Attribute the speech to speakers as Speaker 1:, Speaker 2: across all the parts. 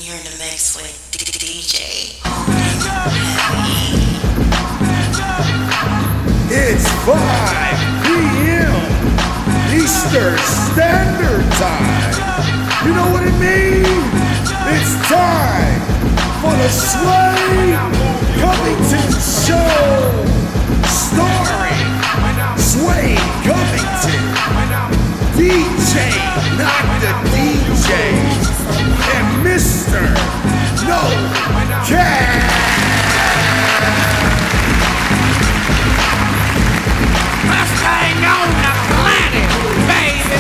Speaker 1: you're in the mix with DJ.
Speaker 2: It's 5 p.m. Eastern Standard Time. You know what it means? It's time for the Suede Covington Show. Starring Suede Covington, DJ Not the DJ, and Mr. No Cash.
Speaker 3: Best thing on the planet, baby.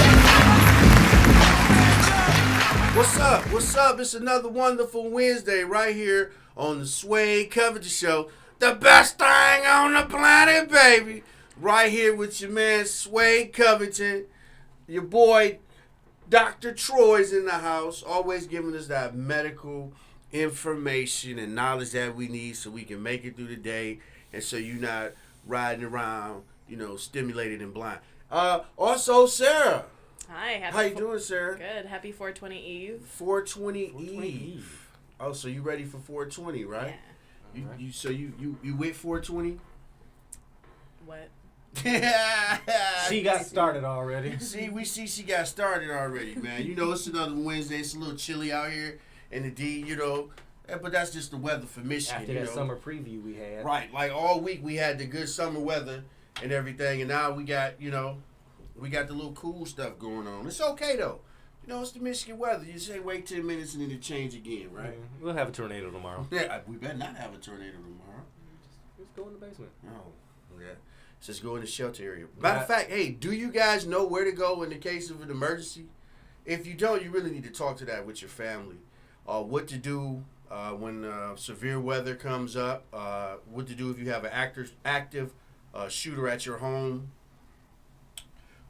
Speaker 4: What's up? What's up? It's another wonderful Wednesday right here on the Suede Covington Show. The best thing on the planet, baby. Right here with your man Suede Covington. Your boy Dr. Troy's in the house, always giving us that medical information and knowledge that we need so we can make it through the day and so you're not riding around, stimulated and blind. Also, Sarah.
Speaker 5: Hi.
Speaker 4: How you doing, Sarah?
Speaker 5: Good. Happy 420 Eve.
Speaker 4: 420 Eve. Oh, so you ready for 420, right?
Speaker 5: Yeah.
Speaker 4: You with 420?
Speaker 5: What?
Speaker 6: She got started already.
Speaker 4: See she got started already, man. It's another Wednesday. It's a little chilly out here in the D, but that's just the weather for Michigan.
Speaker 6: After that summer preview we had.
Speaker 4: Right, like all week we had the good summer weather and everything, and now we got, we got the little cool stuff going on. It's okay though. It's the Michigan weather. You say wait 10 minutes and then it change again, right?
Speaker 6: We'll have a tornado tomorrow.
Speaker 4: Yeah, we better not have a tornado tomorrow.
Speaker 6: Just go in the basement.
Speaker 4: Oh, yeah. Just go in the shelter area. Matter of fact, hey, do you guys know where to go in the case of an emergency? If you don't, you really need to talk to that with your family. What to do when severe weather comes up. What to do if you have an active shooter at your home.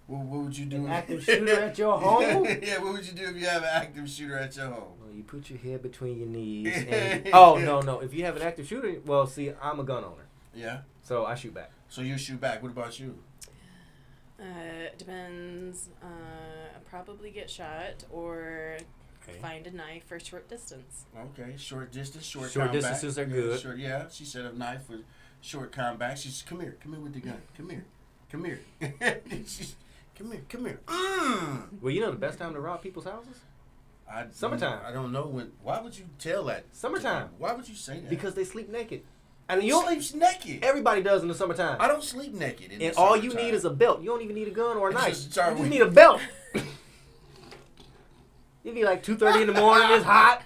Speaker 4: What would you do?
Speaker 6: An active shooter at your home?
Speaker 4: Yeah, what would you do if you have an active shooter at your home?
Speaker 6: Well, you put your head between your knees. And, oh, no. If you have an active shooter, well, see, I'm a gun owner.
Speaker 4: Yeah?
Speaker 6: So I shoot back.
Speaker 4: So you shoot back. What about you?
Speaker 5: Depends. Probably get shot or find a knife for short distance.
Speaker 4: Okay, short distance, short
Speaker 6: Short
Speaker 4: combat.
Speaker 6: distances are good.
Speaker 4: She said a knife for short combat. She's come here with the gun. Come here. Come here.
Speaker 6: Well, the best time to rob people's houses? Summertime.
Speaker 4: I don't know when. Why would you tell that?
Speaker 6: Summertime.
Speaker 4: Why would you say that?
Speaker 6: Because they sleep naked.
Speaker 4: And you sleep naked.
Speaker 6: Everybody does in the summertime.
Speaker 4: I don't sleep naked.
Speaker 6: And all you need is a belt. You don't even need a gun or a knife. You just
Speaker 4: we-
Speaker 6: need a belt. You be like 2:30 in the morning. It's hot.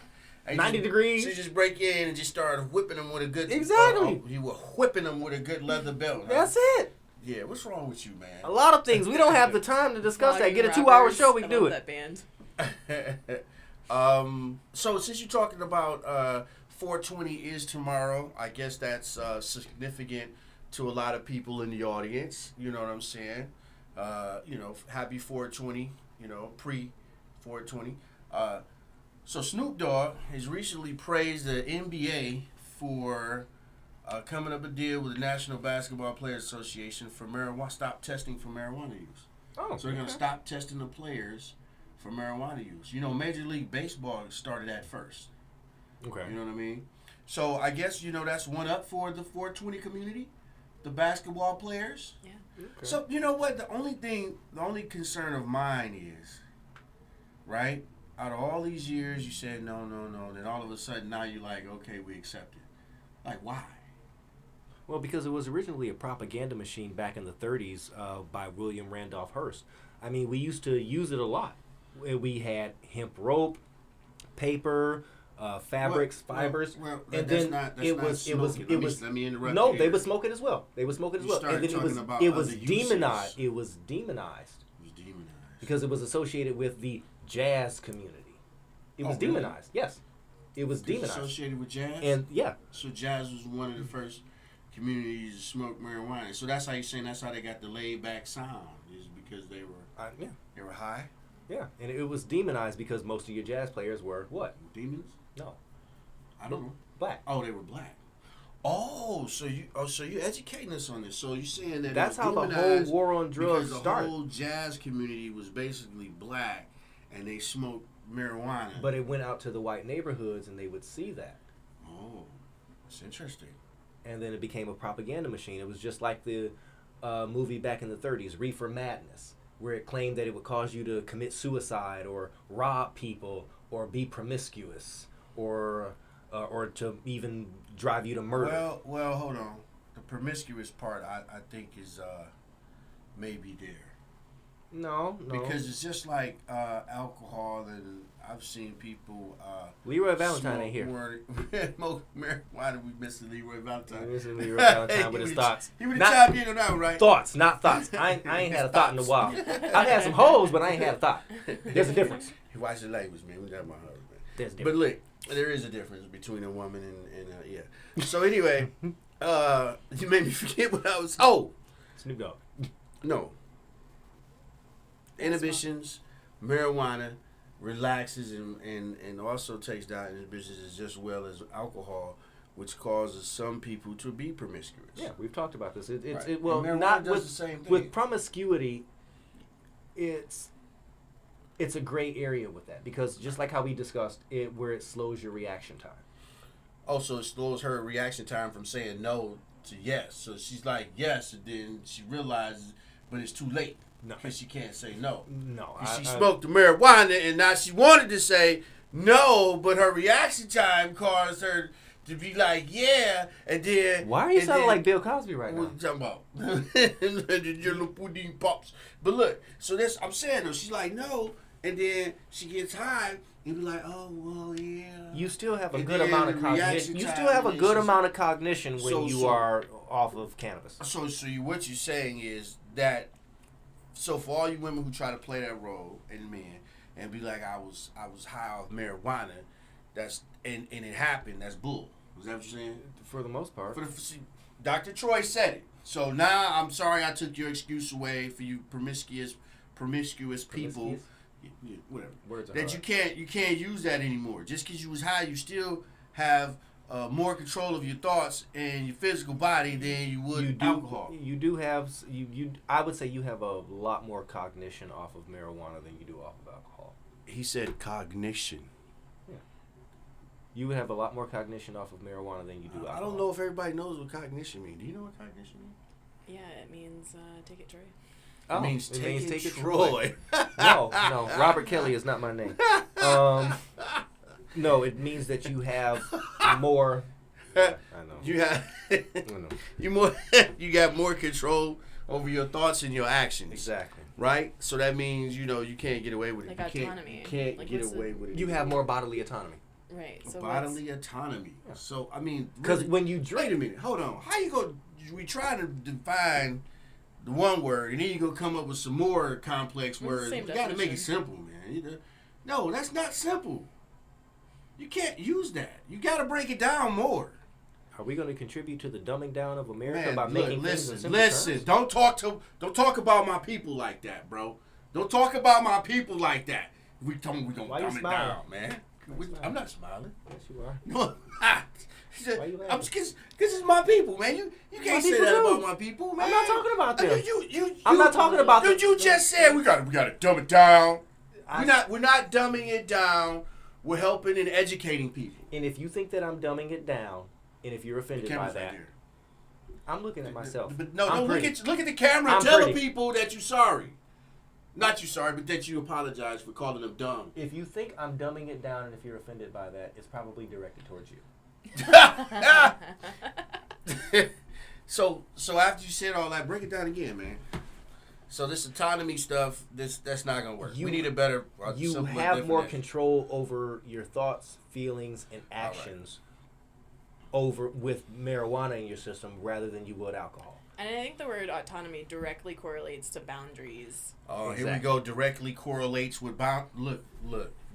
Speaker 6: 90 degrees.
Speaker 4: She just break in and just started whipping them with a good.
Speaker 6: Exactly.
Speaker 4: You were whipping them with a good leather belt. Huh?
Speaker 6: That's it.
Speaker 4: Yeah. What's wrong with you, man?
Speaker 6: A lot of things. We don't have the time to discuss that. Get a 2-hour
Speaker 5: Rappers,
Speaker 6: show. We
Speaker 5: I
Speaker 6: can do
Speaker 5: love
Speaker 6: it.
Speaker 5: That band.
Speaker 4: So since you're talking about 420 is tomorrow, I guess that's significant to a lot of people in the audience. You know what I'm saying? Happy 420. Pre 420. So Snoop Dogg has recently praised the NBA for coming up a deal with the National Basketball Players Association for stop testing for marijuana use.
Speaker 6: Oh,
Speaker 4: So they're going to stop testing the players for marijuana use. Major League Baseball started that first.
Speaker 6: Okay.
Speaker 4: You know what I mean? So I guess, that's one up for the 420 community, the basketball players.
Speaker 5: Yeah.
Speaker 6: Okay.
Speaker 4: So, you know what? The only concern of mine is, right? Out of all these years, you said no. Then all of a sudden now you're like, okay, we accept it. Like, why?
Speaker 6: Well, because it was originally a propaganda machine back in the 30s by William Randolph Hearst. I mean, we used to use it a lot. We had hemp rope, paper, fabrics, fibers, and then
Speaker 4: Let me interrupt.
Speaker 6: No,
Speaker 4: you
Speaker 6: they
Speaker 4: here.
Speaker 6: would smoke it as well.
Speaker 4: You
Speaker 6: And
Speaker 4: started
Speaker 6: then
Speaker 4: talking about
Speaker 6: it was
Speaker 4: other
Speaker 6: demonized.
Speaker 4: uses.
Speaker 6: It was demonized
Speaker 4: It was demonized.
Speaker 6: because it was associated with the jazz community. It was
Speaker 4: really?
Speaker 6: demonized. Yes, it was
Speaker 4: It's
Speaker 6: demonized.
Speaker 4: associated with jazz.
Speaker 6: And yeah,
Speaker 4: So jazz was one of the first communities to smoke marijuana. So that's how you're saying that's how they got the laid back sound, is because they were high.
Speaker 6: Yeah, and it was demonized because most of your jazz players were what?
Speaker 4: Demons?
Speaker 6: No,
Speaker 4: I don't know.
Speaker 6: black.
Speaker 4: Oh, they were black. So you're educating us on this. So you're saying that
Speaker 6: That's
Speaker 4: it was
Speaker 6: how the whole
Speaker 4: demonized
Speaker 6: war on drugs
Speaker 4: because
Speaker 6: started.
Speaker 4: the whole jazz community was basically black, and they smoked marijuana.
Speaker 6: But it went out to the white neighborhoods, and they would see that.
Speaker 4: Oh, that's interesting.
Speaker 6: And then it became a propaganda machine. It was just like the movie back in the 30s, Reefer Madness, where it claimed that it would cause you to commit suicide or rob people or be promiscuous or to even drive you to murder.
Speaker 4: Well, hold on. The promiscuous part, I think, is maybe there.
Speaker 6: No.
Speaker 4: Because it's just like alcohol, and I've seen people.
Speaker 6: Leroy Valentine ain't here.
Speaker 4: More marijuana. We missing Leroy Valentine.
Speaker 6: We're missing Leroy Valentine with his thoughts.
Speaker 4: He would have chimed in on that one, right?
Speaker 6: Thoughts, not thoughts. I ain't had a thought in a while. I've had some hoes, but I ain't had a thought. There's a difference.
Speaker 4: You watch the language, man. We got my husband.
Speaker 6: There's a
Speaker 4: But
Speaker 6: difference.
Speaker 4: look, there is a difference between a woman and yeah. So anyway, you made me forget what I was. Oh,
Speaker 6: Snoop Dogg.
Speaker 4: no. Inhibitions, marijuana relaxes and also takes down inhibitions as well as alcohol, which causes some people to be promiscuous.
Speaker 6: Yeah, we've talked about this.
Speaker 4: Right.
Speaker 6: Well,
Speaker 4: And marijuana
Speaker 6: not
Speaker 4: does
Speaker 6: with
Speaker 4: the same thing.
Speaker 6: with promiscuity. It's a gray area with that because just like how we discussed it, where it slows your reaction time.
Speaker 4: Also, it slows her reaction time from saying no to yes. So she's like yes, and then she realizes, but it's too late.
Speaker 6: No.
Speaker 4: Because she can't say no.
Speaker 6: No,
Speaker 4: She smoked the marijuana, and now she wanted to say no, but her reaction time caused her to be like, yeah, and then...
Speaker 6: Why are you
Speaker 4: and
Speaker 6: sounding
Speaker 4: then-
Speaker 6: like Bill Cosby right now?
Speaker 4: What you talking about? The yellow pudding pops. But look, so that's... I'm saying, though, she's like, no, and then she gets high, and be like, oh, well, yeah.
Speaker 6: You still have a
Speaker 4: And
Speaker 6: good
Speaker 4: then
Speaker 6: amount of
Speaker 4: the
Speaker 6: cognition.
Speaker 4: reaction
Speaker 6: You
Speaker 4: time,
Speaker 6: still have a
Speaker 4: and
Speaker 6: good
Speaker 4: she's-
Speaker 6: amount of cognition when
Speaker 4: So-
Speaker 6: you
Speaker 4: so-
Speaker 6: are off of cannabis.
Speaker 4: So what you're saying is that... So for all you women who try to play that role and men and be like I was high off marijuana, that's and it happened. That's bull. Is that what you're saying?
Speaker 6: For the most part.
Speaker 4: See, Dr. Troy said it. So now I'm sorry I took your excuse away for you promiscuous people. Yeah, whatever.
Speaker 6: Words are
Speaker 4: That
Speaker 6: hard.
Speaker 4: you can't use that anymore. Just because you was high, you still have more control of your thoughts and your physical body than you would alcohol.
Speaker 6: You do have you. I would say you have a lot more cognition off of marijuana than you do off of alcohol.
Speaker 4: He said cognition.
Speaker 6: You would have a lot more cognition off of marijuana than you do alcohol.
Speaker 4: I don't know if everybody knows what cognition means. Do you know what cognition means?
Speaker 5: Yeah, it means take it, Troy.
Speaker 6: Oh,
Speaker 4: It means take it,
Speaker 6: Troy. No, Robert Kelly is not my name. No, it means that you have more. I know.
Speaker 4: You have
Speaker 6: I know.
Speaker 4: you got more control over your thoughts and your actions.
Speaker 6: Exactly.
Speaker 4: Right? So that means, you can't get away with it.
Speaker 5: Like
Speaker 4: You can't-
Speaker 5: autonomy.
Speaker 4: You can't
Speaker 5: Like,
Speaker 4: get
Speaker 5: what's
Speaker 4: away with it.
Speaker 6: You have more bodily autonomy.
Speaker 5: Right. So
Speaker 4: bodily autonomy.
Speaker 6: Yeah.
Speaker 4: So I mean,
Speaker 6: Because
Speaker 4: really-
Speaker 6: when you
Speaker 4: wait a
Speaker 6: drink,
Speaker 4: minute, hold on. How you go? We try to define the one word, and then you go come up with some more complex
Speaker 5: the
Speaker 4: words.
Speaker 5: same
Speaker 4: You got to make it
Speaker 5: definition.
Speaker 4: simple, man. No, that's not simple. You can't use that. You got to break it down more.
Speaker 6: are we going to contribute to the dumbing down of America
Speaker 4: Man,
Speaker 6: by
Speaker 4: look,
Speaker 6: making things in simple
Speaker 4: listen.
Speaker 6: terms?
Speaker 4: Don't talk about my people like that, bro. Don't talk about my people like that. We gonna
Speaker 6: Why you
Speaker 4: dumb it
Speaker 6: smiling?
Speaker 4: down, man. I'm not smiling.
Speaker 6: Yes, you are.
Speaker 4: No, I'm not.
Speaker 6: Why you laughing?
Speaker 4: I'm just because it's my people, man. You can't say
Speaker 6: people
Speaker 4: that
Speaker 6: too.
Speaker 4: about my people, man.
Speaker 6: I'm not talking about them.
Speaker 4: I'm
Speaker 6: not talking about them.
Speaker 4: You just said we gotta dumb it down.
Speaker 6: I-
Speaker 4: We're not dumbing it down. We're helping and educating people.
Speaker 6: And if you think that I'm dumbing it down, and if you're
Speaker 4: The
Speaker 6: offended by
Speaker 4: camera's right
Speaker 6: that,
Speaker 4: there.
Speaker 6: I'm looking at myself.
Speaker 4: But no,
Speaker 6: I'm
Speaker 4: don't
Speaker 6: pretty.
Speaker 4: look at the camera.
Speaker 6: I'm
Speaker 4: Tell
Speaker 6: pretty.
Speaker 4: the people that you're sorry. Not you sorry, but that you apologize for calling them dumb.
Speaker 6: If you think I'm dumbing it down, and if you're offended by that, it's probably directed towards you.
Speaker 4: So after you said all that, break it down again, man. So this autonomy stuff, that's not gonna work.
Speaker 6: You-
Speaker 4: We need a better.
Speaker 6: You
Speaker 4: simpler
Speaker 6: have more
Speaker 4: definition.
Speaker 6: control over your thoughts, feelings, and
Speaker 4: right.
Speaker 6: actions over with marijuana in your system rather than you would alcohol.
Speaker 5: And I think the word autonomy directly correlates to boundaries.
Speaker 4: Oh, here we
Speaker 6: Exactly.
Speaker 4: go. Directly correlates with Look.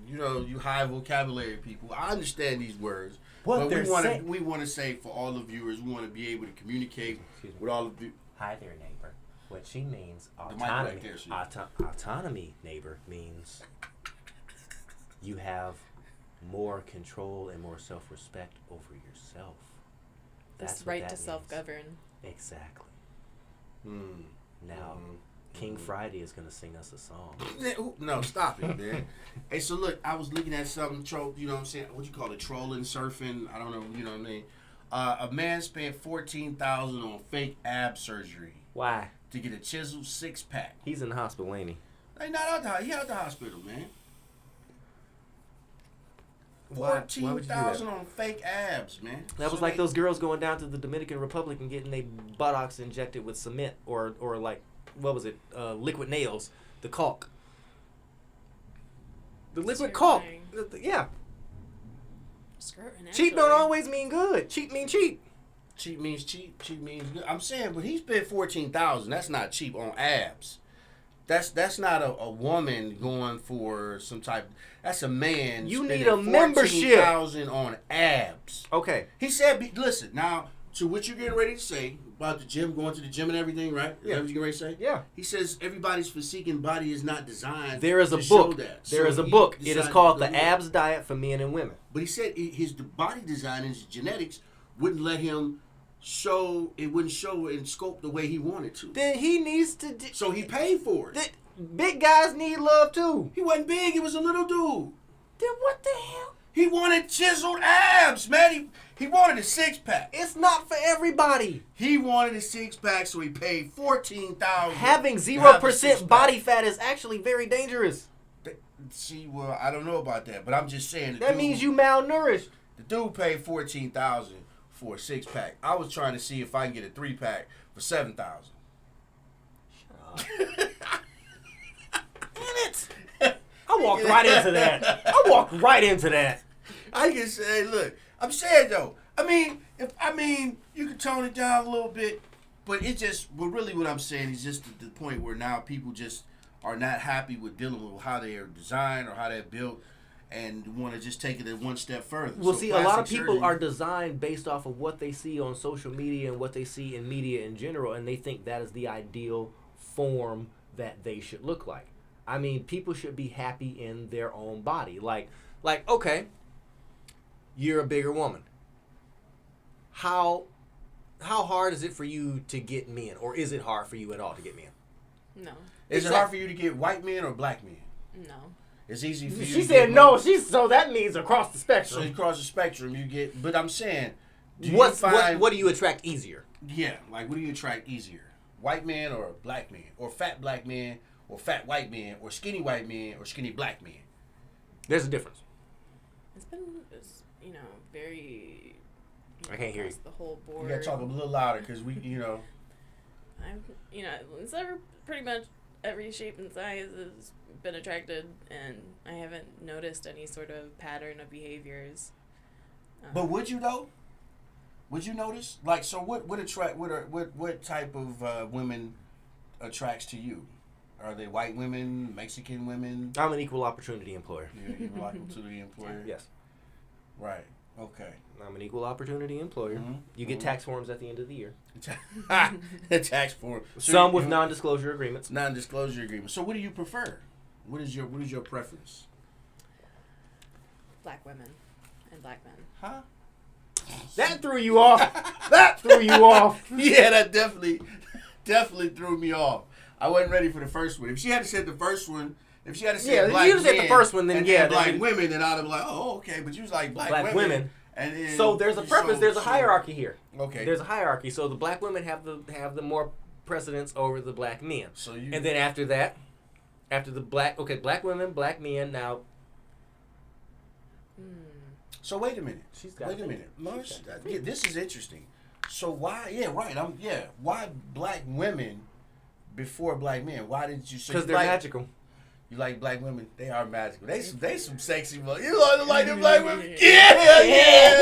Speaker 4: You high vocabulary people. I understand these words,
Speaker 6: What
Speaker 4: but
Speaker 6: they're saying-
Speaker 4: we want to say for all the viewers, we want to be able to communicate with all of you.
Speaker 6: Hi there, neighbor. What she means,
Speaker 4: mic right
Speaker 6: autonomy.
Speaker 4: there, she-
Speaker 6: Autonomy, neighbor, means you have more control and more self-respect over yourself.
Speaker 5: This
Speaker 6: That's what
Speaker 5: right
Speaker 6: that
Speaker 5: to
Speaker 6: means.
Speaker 5: self-govern.
Speaker 6: Exactly.
Speaker 4: Hmm.
Speaker 6: Now, King Friday is gonna sing us a song.
Speaker 4: No, stop it, man. Hey, so look, I was looking at something, you know what I'm saying? What you call it, trolling, surfing? I don't know, you know what I mean? A man spent $14,000 on fake ab surgery
Speaker 6: Why?
Speaker 4: to get a chiseled 6-pack.
Speaker 6: He's in the hospital, ain't he?
Speaker 4: He not out the, he out the hospital, man.
Speaker 6: Why would you do that?
Speaker 4: $14,000 on fake abs, man.
Speaker 6: That was like those girls going down to the Dominican Republic and getting their buttocks injected with cement or like, what was it? Liquid nails, the caulk. The liquid caulk. Yeah.
Speaker 5: Skirting,
Speaker 6: Cheap don't
Speaker 5: actually.
Speaker 6: always mean good. Cheap mean cheap.
Speaker 4: Cheap means cheap. Cheap means good. I'm saying, but he spent $14,000. That's not cheap on abs. That's not a woman going for some type. That's a man.
Speaker 6: You
Speaker 4: spending
Speaker 6: need a membership.
Speaker 4: $14,000 on abs.
Speaker 6: Okay.
Speaker 4: He said, listen, now, to what you're getting ready to say about the gym, going to the gym and everything, right? Is that what you're getting ready to say?
Speaker 6: Yeah.
Speaker 4: He says everybody's physique and body is not designed
Speaker 6: There is a
Speaker 4: to show
Speaker 6: book.
Speaker 4: that.
Speaker 6: There
Speaker 4: So
Speaker 6: is a
Speaker 4: he
Speaker 6: book. It is
Speaker 4: decided
Speaker 6: called
Speaker 4: to
Speaker 6: The
Speaker 4: do it.
Speaker 6: Abs Diet for Men and Women.
Speaker 4: But he said his body design and his genetics wouldn't let him show, it wouldn't show and scope the way he wanted to.
Speaker 6: Then he needs to.
Speaker 4: So he paid for it.
Speaker 6: Big guys need love too.
Speaker 4: He wasn't big, he was a little dude.
Speaker 6: Then what the hell?
Speaker 4: He wanted chiseled abs, man. He wanted a 6-pack.
Speaker 6: It's not for everybody.
Speaker 4: He wanted a 6-pack, so he paid $14,000.
Speaker 6: Having
Speaker 4: to have a
Speaker 6: 0%
Speaker 4: six-pack.
Speaker 6: body fat is actually very dangerous.
Speaker 4: See, well, I don't know about that, but I'm just saying.
Speaker 6: That means you malnourished.
Speaker 4: The dude paid $14,000 for a 6-pack. I was trying to see if I can get a 3-pack for $7,000.
Speaker 6: Damn it! I walked right into that.
Speaker 4: I can say, look, I'm saying though. I mean, you can tone it down a little bit, but really what I'm saying is just the point where now people just are not happy with dealing with how they are designed or how they're built, and want to just take it one step further.
Speaker 6: Well,
Speaker 4: So
Speaker 6: see, a lot of
Speaker 4: plastic
Speaker 6: people
Speaker 4: surgery-
Speaker 6: are designed based off of what they see on social media and what they see in media in general, and they think that is the ideal form that they should look like. I mean, people should be happy in their own body. Like, okay, you're a bigger woman. How hard is it for you to get men, or is it hard for you at all to get men?
Speaker 5: No.
Speaker 4: Is it hard for you to get white men or black men?
Speaker 5: No.
Speaker 4: It's easy for you.
Speaker 6: She
Speaker 4: to
Speaker 6: said
Speaker 4: get
Speaker 6: no. So that means across the
Speaker 4: So
Speaker 6: spectrum.
Speaker 4: across the spectrum, you get. But I'm saying,
Speaker 6: What do you attract easier?
Speaker 4: Yeah, like what do you attract easier? White man or black man, or fat black man, or fat white man, or skinny white man, or skinny black man?
Speaker 6: There's a difference.
Speaker 5: It's very.
Speaker 6: I can't hear you.
Speaker 5: across the whole board.
Speaker 4: You gotta talk a little louder because we.
Speaker 5: It's pretty much every shape and size has been attracted, and I haven't noticed any sort of pattern of behaviors.
Speaker 4: But would you though? Would you notice? Like, so what type of women attracts to you? Are they white women, Mexican women?
Speaker 6: I'm an equal opportunity employer.
Speaker 4: You're equal to the employer.
Speaker 6: Yes.
Speaker 4: Right. Okay.
Speaker 6: I'm an equal opportunity employer.
Speaker 4: Mhm.
Speaker 6: You get tax forms at the end of the year.
Speaker 4: Tax form. So
Speaker 6: Some with non-disclosure agreements.
Speaker 4: non-disclosure agreement. So what do you prefer? What is your preference?
Speaker 5: Black women and black men.
Speaker 4: Huh?
Speaker 6: That threw you off. That threw you off.
Speaker 4: Yeah, that definitely threw me off. I wasn't ready for the first one. If she had said the first one, if she had said
Speaker 6: Yeah,
Speaker 4: black
Speaker 6: you said the
Speaker 4: men
Speaker 6: first one, then
Speaker 4: and
Speaker 6: yeah,
Speaker 4: black
Speaker 6: then-
Speaker 4: women, then I'd have been like, oh, okay. But you was like black women. And then,
Speaker 6: So there's a preference. There's a hierarchy here.
Speaker 4: Okay.
Speaker 6: There's a hierarchy. So the black women have the more precedence over the black men.
Speaker 4: So you.
Speaker 6: And then after that, after the black women, black men. Now,
Speaker 4: So wait a minute.
Speaker 6: She's got
Speaker 4: Wait a
Speaker 6: it.
Speaker 4: minute. No, yeah, this is interesting. So why? Yeah, right. Why black women before black men? Why did you say?
Speaker 6: because they're magical.
Speaker 4: You like black women? They are magical. They some sexy. You like them black women? Yeah.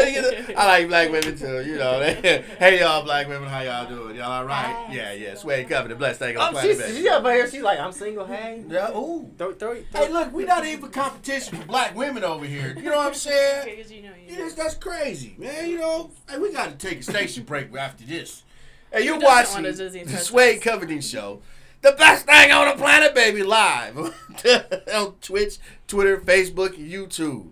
Speaker 4: You know, I like black women too. You know. Hey y'all, black women, how y'all doing? Y'all all right? Yeah. Suede, Covington, blessed thing on the planet.
Speaker 6: She's up here. She's like, I'm single. Hey.
Speaker 4: Yeah. Ooh.
Speaker 6: Throw.
Speaker 4: Hey, look, we not even competition for black women over here. You know what I'm saying?
Speaker 5: Because
Speaker 4: That's crazy, man. You know, hey, we got to take a station break after this. Hey, you're
Speaker 5: Who doesn't
Speaker 4: watching
Speaker 5: want a Disney
Speaker 4: the
Speaker 5: princess?
Speaker 4: Suede Covington Show, the best thing on the planet, baby, live on Twitch, Twitter, Facebook, and YouTube,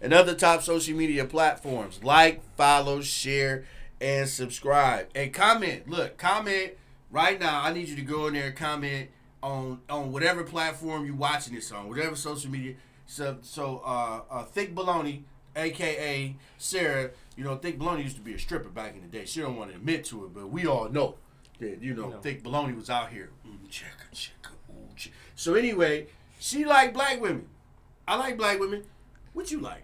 Speaker 4: and other top social media platforms. Like, follow, share, and subscribe, and comment. Look, comment right now. I need you to go in there and comment on whatever platform you watching this on, whatever social media. So Thick Baloney, aka Sarah, you know, Thick Baloney used to be a stripper back in the day. She don't want to admit to it, but we all know that, you know, Thick Baloney was out here. So anyway, she like black women. I like black women. What you like?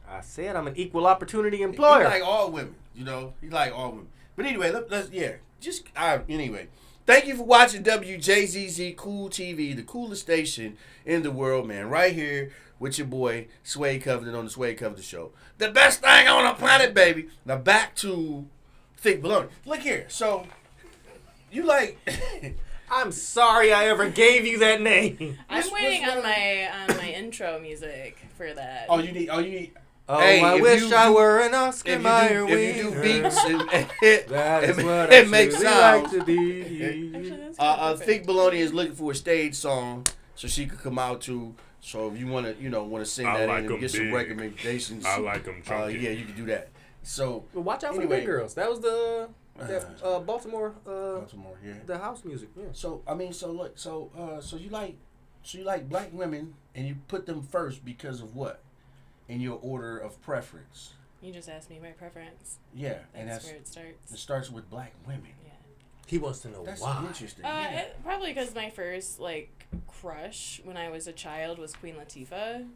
Speaker 6: I said I'm an equal opportunity employer.
Speaker 4: He like all women, you know. He like all women. But anyway, anyway. Thank you for watching WJZZ Cool TV, the coolest station in the world, man. Right here with your boy Suede Covington on the Suede Covington Show. The best thing on the planet, baby. Now back to Thick Baloney. Look here. So you like?
Speaker 6: I'm sorry I ever gave you that name.
Speaker 5: I'm waiting on my intro music for that.
Speaker 4: Oh, you need.
Speaker 6: Oh,
Speaker 4: Hey,
Speaker 6: I
Speaker 4: if
Speaker 6: wish
Speaker 4: you
Speaker 6: I
Speaker 4: do-
Speaker 6: were an Oscar Mayer
Speaker 4: If you do
Speaker 6: winner.
Speaker 4: beats
Speaker 6: That is what
Speaker 4: it
Speaker 6: I
Speaker 4: makes
Speaker 6: truly
Speaker 4: sounds.
Speaker 6: like to be.
Speaker 5: Actually, that's kinda perfect.
Speaker 4: Thick Baloney is looking for a stage song so she could come out to. So if you want to sing
Speaker 2: I
Speaker 4: that
Speaker 2: like
Speaker 4: in and
Speaker 2: 'em
Speaker 4: get some
Speaker 2: big.
Speaker 4: recommendations,
Speaker 2: I like 'em chunky.
Speaker 4: yeah, you can do that. So
Speaker 6: Well, watch out for
Speaker 4: Anyway.
Speaker 6: the Big Girls. That was the Baltimore,
Speaker 4: Baltimore, yeah.
Speaker 6: the house music. Yeah.
Speaker 4: So I mean, so look, so you like black women and you put them first because of what? In your order of preference.
Speaker 5: You just asked me my preference.
Speaker 4: Yeah, and
Speaker 5: That's
Speaker 4: it
Speaker 5: where it starts.
Speaker 4: starts with black women.
Speaker 5: Yeah.
Speaker 6: He wants to know
Speaker 4: That's
Speaker 6: why.
Speaker 4: interesting. Yeah.
Speaker 5: Probably because my first crush when I was a child was Queen Latifah.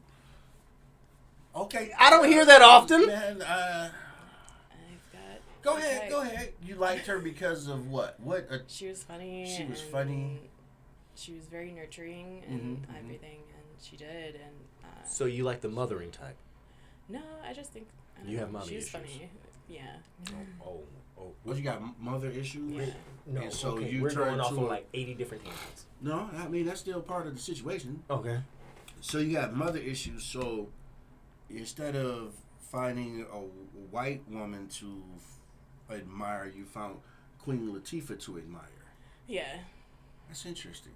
Speaker 4: Okay,
Speaker 6: I don't hear that often.
Speaker 4: Man,
Speaker 5: I've got.
Speaker 4: go
Speaker 5: Okay.
Speaker 4: ahead, go ahead. You liked her because of what? What?
Speaker 5: She was funny.
Speaker 4: She was
Speaker 5: and
Speaker 4: funny.
Speaker 5: She was very nurturing and everything, and she did. And
Speaker 6: So you like the mothering type?
Speaker 5: no, I just think I don't
Speaker 6: You
Speaker 5: know,
Speaker 6: have mommy
Speaker 5: she was
Speaker 6: issues.
Speaker 5: funny. Yeah.
Speaker 6: Oh.
Speaker 4: What you got? Mother issues?
Speaker 5: Yeah.
Speaker 6: No,
Speaker 4: And so
Speaker 6: okay.
Speaker 4: you
Speaker 6: We're
Speaker 4: turn
Speaker 6: going off
Speaker 4: to
Speaker 6: on
Speaker 4: a-
Speaker 6: like 80 different tangents.
Speaker 4: No, I mean that's still part of the situation.
Speaker 6: Okay.
Speaker 4: So you got mother issues. So instead of finding a white woman to admire, you found Queen Latifah to admire.
Speaker 5: Yeah.
Speaker 4: That's interesting.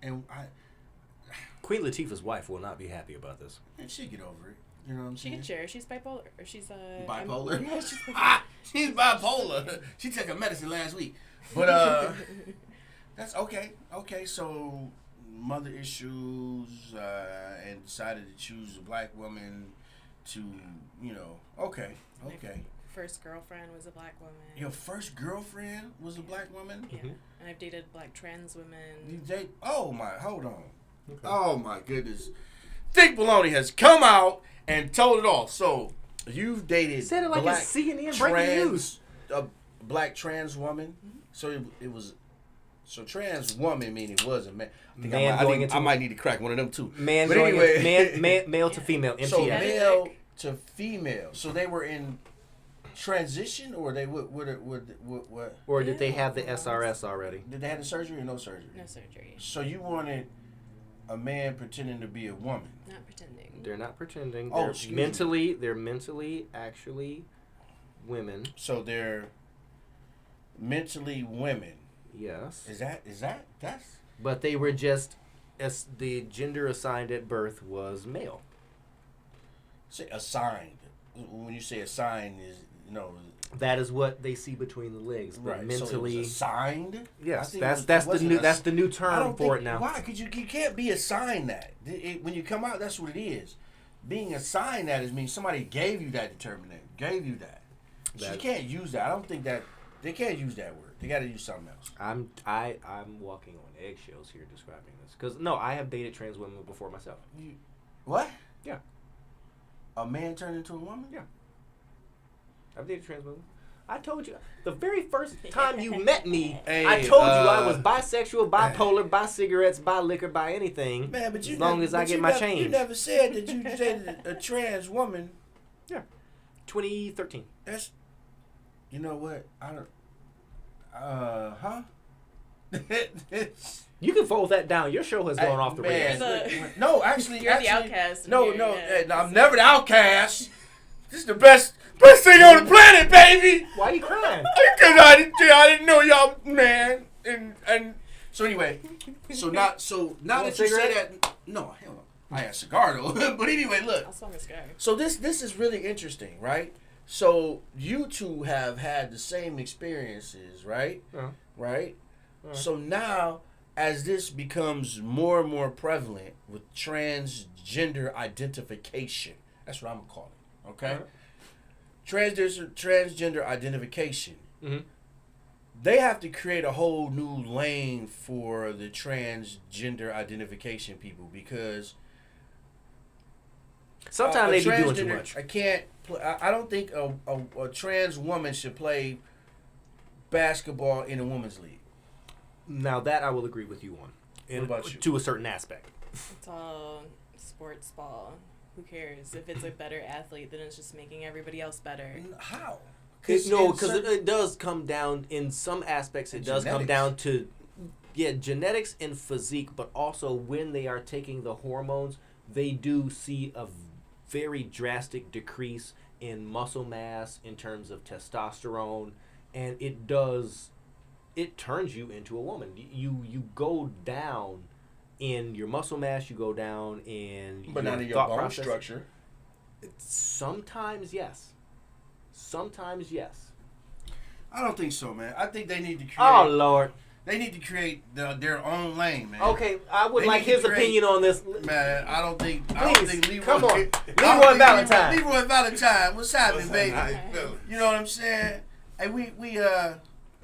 Speaker 4: And
Speaker 6: Queen Latifah's wife will not be happy about this.
Speaker 4: she get over it. You know what I'm
Speaker 5: She
Speaker 4: saying?
Speaker 5: can share. She's bipolar. Or she's
Speaker 4: Bipolar?
Speaker 5: No, she's
Speaker 4: She's bipolar. She took her medicine last week. But that's okay. Okay, so mother issues and decided to choose a black woman to, okay.
Speaker 5: first girlfriend was a black woman.
Speaker 4: Your first girlfriend was a black woman?
Speaker 5: Yeah. And I've dated black trans women.
Speaker 4: You date? Oh my, hold on.
Speaker 6: Okay.
Speaker 4: Oh my goodness. Thick Baloney has come out and told it all. So you've dated
Speaker 6: Said it like
Speaker 4: black
Speaker 6: it's CNN breaking news.
Speaker 4: a black trans woman. So it was. So trans woman meaning it was a man. I think
Speaker 6: Man going into-
Speaker 4: I might need to crack one of them too.
Speaker 6: Man
Speaker 4: But
Speaker 6: going
Speaker 4: anyway.
Speaker 6: male to female. MTF.
Speaker 4: So
Speaker 5: Yeah.
Speaker 4: male to female. So they were in transition, or they what?
Speaker 6: Or did they have the SRS already?
Speaker 4: Did they have the surgery or no surgery?
Speaker 5: No surgery.
Speaker 4: So you wanted a man pretending to be a woman.
Speaker 5: Not pretending.
Speaker 6: They're not pretending.
Speaker 4: Oh,
Speaker 6: They're
Speaker 4: excuse
Speaker 6: mentally actually women.
Speaker 4: So they're mentally women.
Speaker 6: Yes.
Speaker 4: Is that's
Speaker 6: But they were just as the gender assigned at birth was male.
Speaker 4: say assigned? When you say assigned, is
Speaker 6: That is what they see between the legs. But
Speaker 4: right? So it
Speaker 6: mentally,
Speaker 4: was assigned.
Speaker 6: yes,
Speaker 4: I think
Speaker 6: that's
Speaker 4: it
Speaker 6: that's the
Speaker 4: wasn't
Speaker 6: new that's the new term
Speaker 4: I don't
Speaker 6: for
Speaker 4: think,
Speaker 6: it now.
Speaker 4: Why? Because you can't be assigned that. When you come out, that's what it is. Being assigned that means somebody gave you that determinant, gave you that. So you
Speaker 6: That-
Speaker 4: can't use that. I don't think that they can't use that word. They got to use something else.
Speaker 6: I'm walking on eggshells here describing this because no, I have dated trans women before myself.
Speaker 4: What?
Speaker 6: Yeah.
Speaker 4: A man turned into a woman?
Speaker 6: Yeah. I've dated trans women. I told you the very first time you met me.
Speaker 4: Hey,
Speaker 6: I told you I was bisexual, bipolar, buy cigarettes, buy liquor, buy anything.
Speaker 4: Man, but you
Speaker 6: as long
Speaker 4: never-
Speaker 6: as I
Speaker 4: but
Speaker 6: get
Speaker 4: you
Speaker 6: my
Speaker 4: never-
Speaker 6: change.
Speaker 4: You never said that you dated a trans woman.
Speaker 6: 2013.
Speaker 4: That's, you know what? I don't. Huh?
Speaker 6: You can fold that down. Your show has gone off the
Speaker 4: Man,
Speaker 6: rails.
Speaker 5: rails.
Speaker 4: no, actually,
Speaker 5: You're the
Speaker 4: actually,
Speaker 5: outcast in
Speaker 4: No,
Speaker 5: here,
Speaker 4: no,
Speaker 5: yeah.
Speaker 4: no, I'm never the outcast. This is the best thing on the planet, baby.
Speaker 6: Why are you crying?
Speaker 4: Because I didn't know y'all, man. And so anyway, now
Speaker 6: Want
Speaker 4: that
Speaker 6: a
Speaker 4: you say
Speaker 6: cigarette?
Speaker 4: that, no, hell no. I had a cigar though. But anyway, look.
Speaker 5: I'll smoke a cigar.
Speaker 4: So this is really interesting, right? So you two have had the same experiences, right?
Speaker 6: Yeah.
Speaker 4: Right?
Speaker 6: Yeah.
Speaker 4: So now as this becomes more and more prevalent with transgender identification, that's what I'm gonna call it. Okay, transgender identification.
Speaker 6: Mm-hmm.
Speaker 4: They have to create a whole new lane for the transgender identification people because
Speaker 6: Sometimes they be doing too much.
Speaker 4: I can't. I don't think a trans woman should play basketball in a women's league.
Speaker 6: Now that I will agree with you on.
Speaker 4: What about you?
Speaker 6: To a certain aspect.
Speaker 5: It's all sports ball. Who cares? If it's a better athlete, then it's just making everybody else better.
Speaker 4: How?
Speaker 6: Because it does come down, in some aspects, it does come down to, genetics and physique, but also when they are taking the hormones, they do see a very drastic decrease in muscle mass in terms of testosterone, and it turns you into a woman. You go down in your muscle mass, you go down in
Speaker 4: but
Speaker 6: your
Speaker 4: not in your
Speaker 6: thought
Speaker 4: bone
Speaker 6: process.
Speaker 4: structure.
Speaker 6: Sometimes yes. Sometimes yes.
Speaker 4: I don't think so, man. I think they need to create.
Speaker 6: Oh Lord.
Speaker 4: They need to create their own lane, man.
Speaker 6: Okay, I would
Speaker 4: They
Speaker 6: like
Speaker 4: need to
Speaker 6: his
Speaker 4: create-
Speaker 6: opinion on this.
Speaker 4: Man, I don't think
Speaker 6: Please,
Speaker 4: Leroy.
Speaker 6: come on.
Speaker 4: I don't
Speaker 6: Leroy
Speaker 4: think
Speaker 6: Valentine.
Speaker 4: Leroy Valentine. What's happening,
Speaker 7: What's
Speaker 4: baby?
Speaker 7: happening? How you feeling?
Speaker 4: You know what I'm saying? Hey, we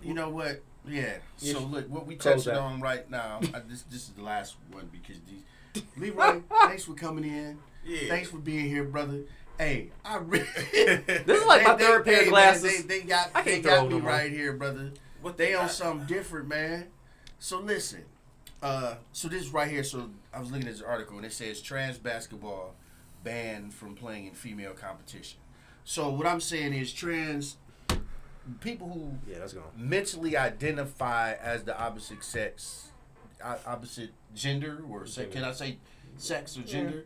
Speaker 4: you know what? Yeah. So look, what we
Speaker 6: Close
Speaker 4: touching
Speaker 6: that.
Speaker 4: on right now. This is the last one because these Leroy. Thanks for coming in.
Speaker 7: Yeah.
Speaker 4: Thanks for being here, brother. Hey, I really.
Speaker 6: This is like my third pair of
Speaker 4: man,
Speaker 6: glasses.
Speaker 4: they got
Speaker 6: I
Speaker 4: they
Speaker 6: can't
Speaker 4: got
Speaker 6: throw
Speaker 4: me
Speaker 6: no more.
Speaker 4: right here, brother.
Speaker 7: What
Speaker 4: They
Speaker 7: they
Speaker 4: on
Speaker 7: got?
Speaker 4: something different, man. So listen, so this right here. So I was looking at this article and it says trans basketball banned from playing in female competition. So what I'm saying is trans people who
Speaker 6: Yeah, let's go.
Speaker 4: mentally identify as the opposite sex, opposite gender, or can I say sex or gender,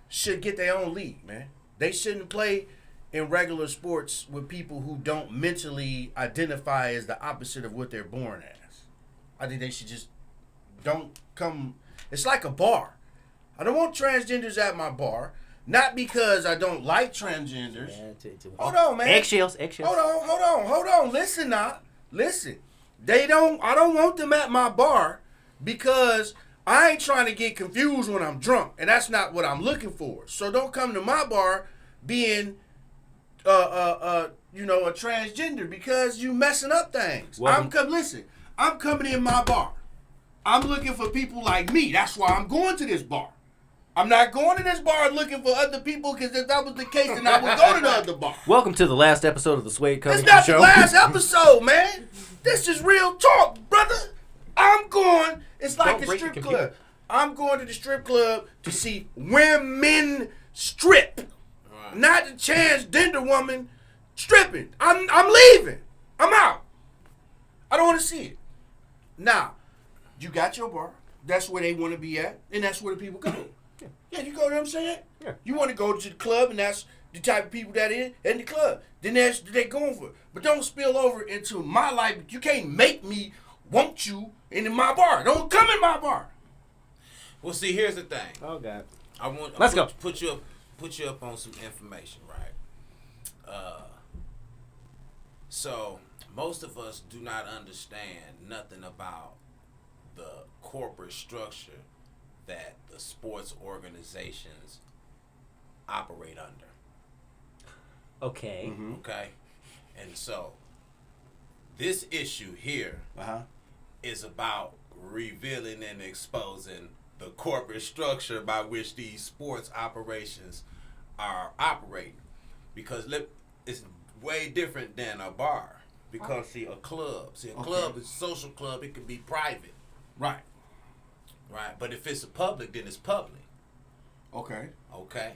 Speaker 4: should get their own league, man. They shouldn't play in regular sports with people who don't mentally identify as the opposite of what they're born as. I think they should just don't come. It's like a bar. I don't want transgenders at my bar. Not because I don't like transgenders. Hold on, man.
Speaker 6: Eggshells.
Speaker 4: Hold on. Listen now. Listen. I don't want them at my bar because I ain't trying to get confused when I'm drunk. And that's not what I'm looking for. So don't come to my bar being a transgender because you messing up things.
Speaker 6: Welcome.
Speaker 4: I'm coming in my bar. I'm looking for people like me. That's why I'm going to this bar. I'm not going to this bar looking for other people because if that was the case, then I would go to the other bar.
Speaker 6: Welcome to the last episode of the Suede
Speaker 4: It's
Speaker 6: Covington
Speaker 4: not
Speaker 6: Show.
Speaker 4: the last episode, man. This is real talk, brother. I'm going. It's like
Speaker 6: Don't
Speaker 4: a
Speaker 6: break the
Speaker 4: strip
Speaker 6: computer.
Speaker 4: club. I'm going to the strip club to see women strip, not the transgender woman stripping. I'm leaving. I'm out. I don't want to see it. Now, you got your bar. That's where they want to be at, and that's where the people go. Yeah, you go, you know what I'm saying?
Speaker 6: Yeah.
Speaker 4: You want to go to the club, and that's the type of people that is in the club. Then that's what they going for. But don't spill over into my life. You can't make me want you in my bar. Don't come in my bar.
Speaker 7: Well, see, here's the thing.
Speaker 6: Oh God.
Speaker 7: Let's
Speaker 6: go.
Speaker 7: Put you up on some information, right? So most of us do not understand nothing about the corporate structure that the sports organizations operate under.
Speaker 6: Okay.
Speaker 7: Okay, and so this issue here is about revealing and exposing the corporate structure by which these sports operations are operating, because it's way different than a bar. Because see, a club is a social club. It can be private,
Speaker 4: Right.
Speaker 7: right? But if it's a public, then it's public.
Speaker 4: Okay.
Speaker 7: Okay,